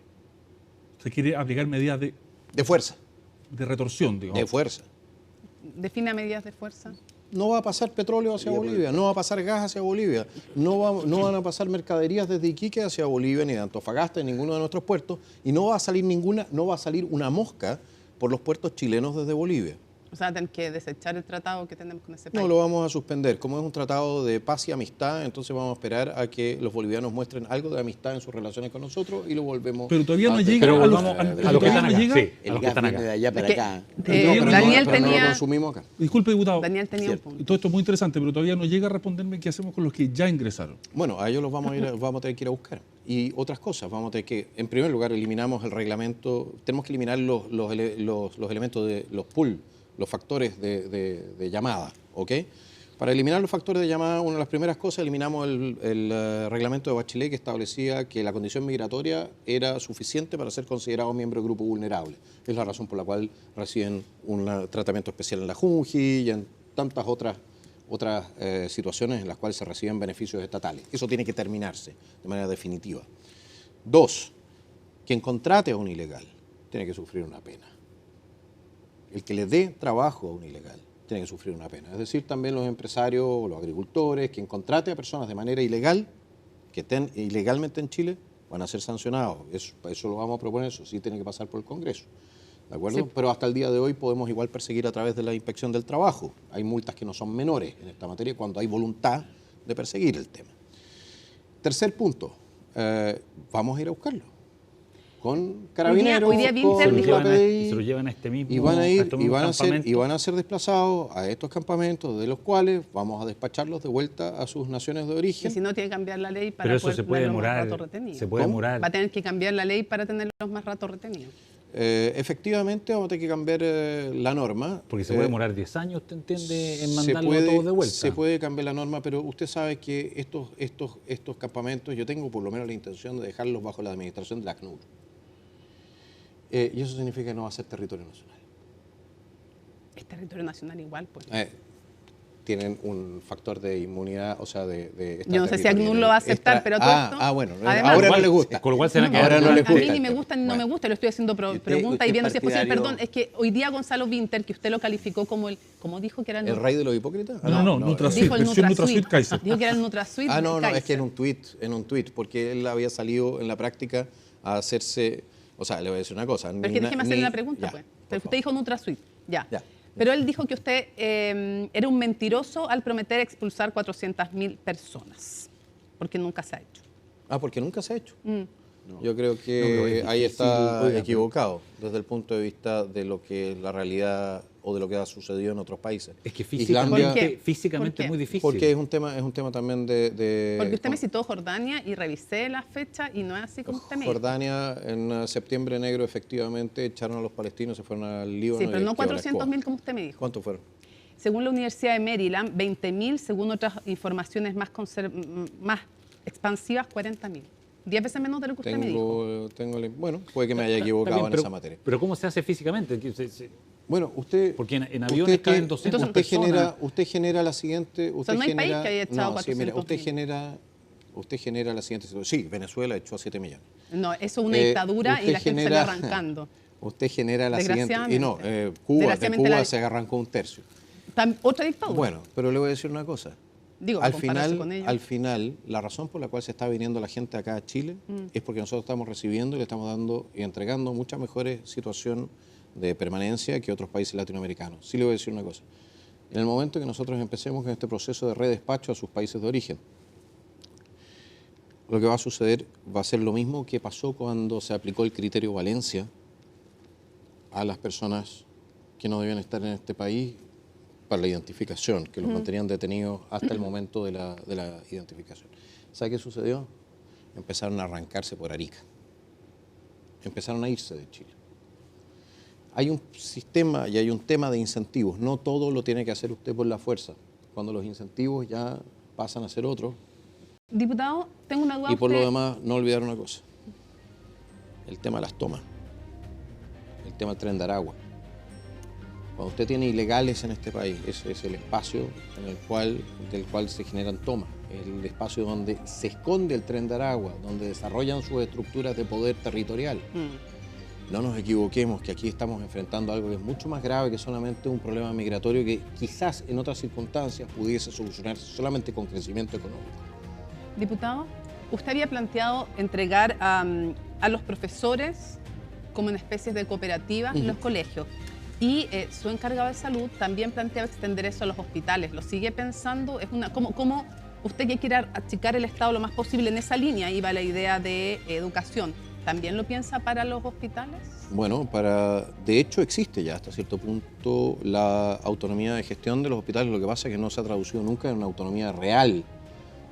Se quiere aplicar medidas De fuerza, de retorsión, digamos. de fuerza. Defina medidas de fuerza. No va a pasar petróleo hacia Bolivia, no va a pasar gas hacia Bolivia, no van a pasar mercaderías desde Iquique hacia Bolivia, ni de Antofagasta, ni ninguno de nuestros puertos, y no va a salir una mosca por los puertos chilenos desde Bolivia. O sea, tenemos que desechar el tratado que tenemos con ese país. No lo vamos a suspender. Como es un tratado de paz y amistad, entonces vamos a esperar a que los bolivianos muestren algo de amistad en sus relaciones con nosotros y lo volvemos Pero todavía no llega Pero a los, volvamos a a los que todavía están no acá. llega. Sí, a El los que gas están viene acá. de allá para Es que, acá. Daniel pero no lo tenía... consumimos acá. Disculpe, diputado. Daniel tenía un Cierto. punto. Todo esto es muy interesante, pero todavía no llega a responderme qué hacemos con los que ya ingresaron. Bueno, a ellos los vamos a tener que ir a buscar. Y otras cosas, vamos a tener que, en primer lugar, eliminamos el reglamento, tenemos que eliminar los elementos de los pool, los factores de llamada, ¿ok? Para eliminar los factores de llamada, una de las primeras cosas, eliminamos el reglamento de Bachelet que establecía que la condición migratoria era suficiente para ser considerado miembro del grupo vulnerable. Es la razón por la cual reciben un tratamiento especial en la Junji y en tantas otras situaciones en las cuales se reciben beneficios estatales. Eso tiene que terminarse de manera definitiva. 2, quien contrate a un ilegal tiene que sufrir una pena. El que le dé trabajo a un ilegal tiene que sufrir una pena. Es decir, también los empresarios o los agricultores, quien contrate a personas de manera ilegal, que estén ilegalmente en Chile, van a ser sancionados. Eso lo vamos a proponer, eso sí tiene que pasar por el Congreso. ¿De acuerdo? Sí. Pero hasta el día de hoy podemos igual perseguir a través de la Inspección del Trabajo. Hay multas que no son menores en esta materia cuando hay voluntad de perseguir el tema. Tercer punto, vamos a ir a buscarlo. Con carabineros, hoy día con la PDI, y se lo llevan a este mismo y van a ser desplazados a estos campamentos, de los cuales vamos a despacharlos de vuelta a sus naciones de origen. Y si no, tiene que cambiar la ley para Pero eso poder se puede tenerlos demorar, más rato retenidos. se puede demorar. Va a tener que cambiar la ley para tenerlos más rato retenidos. Efectivamente, vamos a tener que cambiar la norma. Porque se puede demorar 10 años, ¿te entiende? En mandarlo todo de vuelta. Se puede cambiar la norma, pero usted sabe que estos campamentos, yo tengo por lo menos la intención de dejarlos bajo la administración de la ACNUR. Y eso significa que no va a ser territorio nacional. Es territorio nacional igual, pues. Tienen un factor de inmunidad, o sea, yo no sé si ACNUR lo va a aceptar, pero todo esto... bueno, además, ahora no le gusta. Con lo cual será que ahora no le gusta. A mí ni me gusta ni no me gusta, lo estoy haciendo pregunta y viendo si es posible. Perdón, es que hoy día Gonzalo Winter, que usted lo calificó como ¿cómo dijo que era el rey de los hipócritas? No, Nutrasuite, versión Nutrasuite Kaiser. Dijo que era el Nutrasuite no, es que en un tuit, porque él había salido en la práctica a hacerse... O sea, le voy a decir una cosa. Pero es que déjeme hacerle la pregunta, pues. Pero usted dijo Nutrasuite, ya. Pero él dijo que usted era un mentiroso al prometer expulsar 400.000 personas, porque nunca se ha hecho. Porque nunca se ha hecho. No. Yo creo que ahí está equivocado desde el punto de vista de lo que es la realidad o de lo que ha sucedido en otros países. Es que físicamente es muy difícil. Porque es un tema también de... Porque usted me citó Jordania y revisé la fecha y no es así como usted me dijo. Jordania en septiembre negro efectivamente echaron a los palestinos, se fueron al Líbano. Sí, pero no 400.000 como usted me dijo. ¿Cuántos fueron? Según la Universidad de Maryland, 20.000, según otras informaciones más expansivas, 40.000. 10 veces menos de lo que usted me dijo. Bueno, puede que me haya equivocado en esa materia. Pero ¿cómo se hace físicamente? Bueno, usted... Porque en aviones caben 200 personas. Usted genera la siguiente... no hay país que haya echado 400.000. Usted genera la siguiente situación. Sí, Venezuela echó a 7 millones. No, eso es una dictadura y la gente sale arrancando. Usted genera la siguiente... Y no, Cuba se arrancó un tercio. ¿Otra dictadura? Bueno, pero le voy a decir una cosa. Digo, al final, la razón por la cual se está viniendo la gente acá a Chile es porque nosotros estamos recibiendo y le estamos dando y entregando mucha mejor situación de permanencia que otros países latinoamericanos. Sí le voy a decir una cosa. En el momento que nosotros empecemos con este proceso de redespacho a sus países de origen, lo que va a suceder va a ser lo mismo que pasó cuando se aplicó el criterio Valencia a las personas que no debían estar en este país para la identificación, que los mantenían detenidos hasta el momento de la identificación. ¿Sabe qué sucedió? Empezaron a arrancarse por Arica. Empezaron a irse de Chile. Hay un sistema y hay un tema de incentivos. No todo lo tiene que hacer usted por la fuerza. Cuando los incentivos ya pasan a ser otros. Diputado, tengo una duda. Y por lo demás, no olvidar una cosa. El tema de las tomas. El tema del Tren de Aragua. Cuando usted tiene ilegales en este país, ese es el espacio del cual se generan tomas, el espacio donde se esconde el Tren de Aragua, donde desarrollan sus estructuras de poder territorial. No nos equivoquemos que aquí estamos enfrentando algo que es mucho más grave que solamente un problema migratorio que quizás en otras circunstancias pudiese solucionarse solamente con crecimiento económico. Diputado, usted había planteado entregar a los profesores como en especies de cooperativas en los colegios. Y su encargado de salud también planteaba extender eso a los hospitales. ¿Lo sigue pensando? ¿Cómo usted que quiere achicar el Estado lo más posible en esa línea? Iba la idea de educación. ¿También lo piensa para los hospitales? Bueno, de hecho existe ya hasta cierto punto la autonomía de gestión de los hospitales. Lo que pasa es que no se ha traducido nunca en una autonomía real.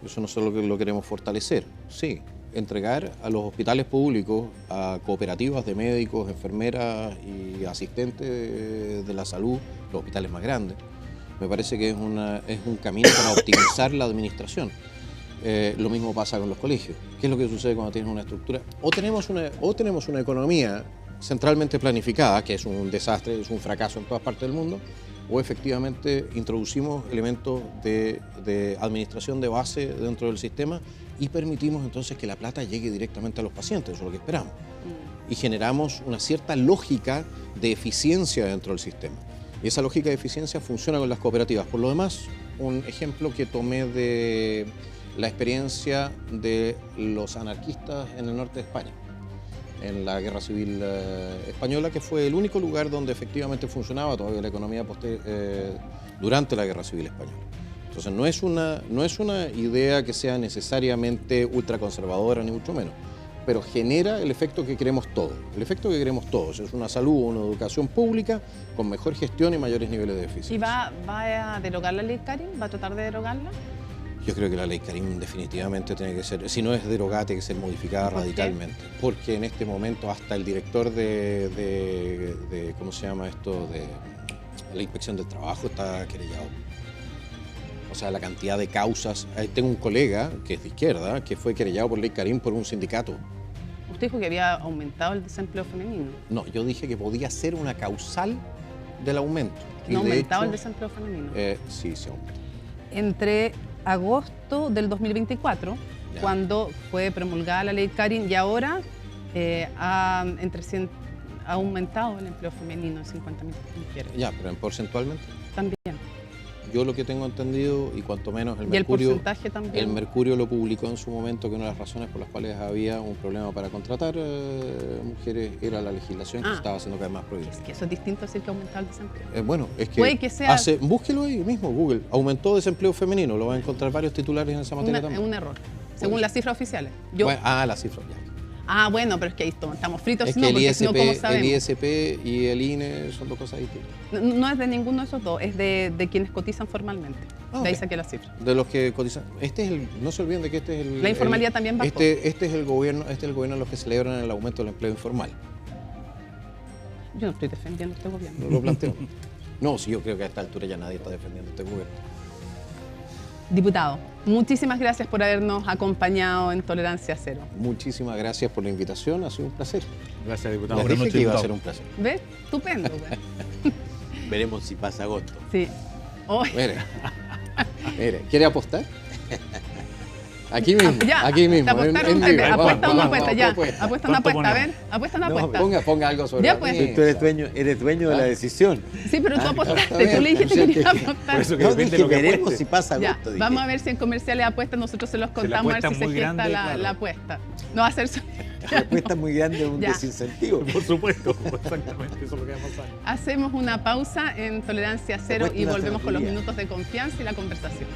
Eso no es lo que lo queremos fortalecer. Sí, entregar a los hospitales públicos, a cooperativas de médicos, enfermeras y asistentes de la salud, los hospitales más grandes, Me parece que es un camino para optimizar la administración. Lo mismo pasa con los colegios. ¿Qué es lo que sucede cuando tienes una estructura? O tenemos una economía centralmente planificada, que es un desastre, es un fracaso en todas partes del mundo, o efectivamente introducimos elementos de administración de base dentro del sistema y permitimos entonces que la plata llegue directamente a los pacientes, eso es lo que esperamos. Y generamos una cierta lógica de eficiencia dentro del sistema. Y esa lógica de eficiencia funciona con las cooperativas. Por lo demás, un ejemplo que tomé de la experiencia de los anarquistas en el norte de España, en la Guerra Civil Española, que fue el único lugar donde efectivamente funcionaba todavía la economía durante la Guerra Civil Española. Entonces no es una idea que sea necesariamente ultraconservadora, ni mucho menos, pero genera el efecto que queremos todos. El efecto que queremos todos es una salud, una educación pública con mejor gestión y mayores niveles de eficiencia. ¿Y va a derogar la ley Karim? ¿Va a tratar de derogarla? Yo creo que la ley Karim definitivamente tiene que ser, si no es derogada, tiene que ser modificada radicalmente. Porque en este momento hasta el director de ¿cómo se llama esto? De la Inspección del Trabajo está querellado. O sea, la cantidad de causas. Tengo un colega que es de izquierda, que fue querellado por ley Karim por un sindicato. Usted dijo que había aumentado el desempleo femenino. No, yo dije que podía ser una causal del aumento. ¿No ha aumentado el desempleo femenino? Sí, se aumentó. Entre agosto del 2024, Ya. cuando fue promulgada la ley Karim, y ahora ha aumentado el empleo femenino en 50.000 mujeres. Ya, pero porcentualmente. También. Yo lo que tengo entendido, y cuanto menos el Y el Mercurio... porcentaje también. El Mercurio lo publicó en su momento que una de las razones por las cuales había un problema para contratar mujeres era la legislación que se estaba haciendo cada vez más prohibida. Es que eso es distinto a decir que ha aumentado el desempleo. Bueno, es que, Puede que sea- búsquelo ahí mismo, Google. Aumentó desempleo femenino, lo va a encontrar varios titulares en esa materia Es también. un error, según ser. las cifras oficiales. Bueno, la cifra, ya. Bueno, pero es que ahí estamos fritos, Es no, que el porque si no, ¿cómo ISP, sabemos? el ISP y el INE son dos cosas distintas. No es de ninguno de esos dos, es de quienes cotizan formalmente. De ahí Ok. saqué la cifra. De los que cotizan. No se olviden de que este es el... La informalidad también bajó. Este es el gobierno de los que celebran el aumento del empleo informal. Yo no estoy defendiendo este gobierno. No lo planteo. No, sí, yo creo que a esta altura ya nadie está defendiendo este gobierno. Diputado, muchísimas gracias por habernos acompañado en Tolerancia Cero. Muchísimas gracias por la invitación, ha sido un placer. Gracias, diputado. Les buenas dije noches, que iba a diputado. ser un placer. ¿Ves? Estupendo, güey. Veremos si pasa agosto. Sí. Hoy- Mire, ¿quiere apostar? Aquí mismo, Ya, aquí mismo. te apostaron en un vivo. pepe. Apuesta una apuesta, ya. apuesta. Apuesta una ¿Cuánto apuesta, a ver. ponemos? Apuesta una No, apuesta. ponga algo sobre Ya, la pues. mesa. Tú eres dueño de la decisión. Sí, pero tú está apostaste, bien, tú le dijiste pero que sí, querías que- apostar. Por eso que No, depende de dije, lo que veremos apueste. si pasa Ya, agosto. dije. vamos a ver si en comerciales apuestas, nosotros se los contamos a ver si apuesta se muy gesta grande, la claro. apuesta. No va a ser... La apuesta muy grande es un Ya. desincentivo. Por supuesto, exactamente, eso es lo que va a pasar. Hacemos una pausa en Tolerancia Cero Apuesta y una volvemos con los zapatería. minutos de confianza y la conversación.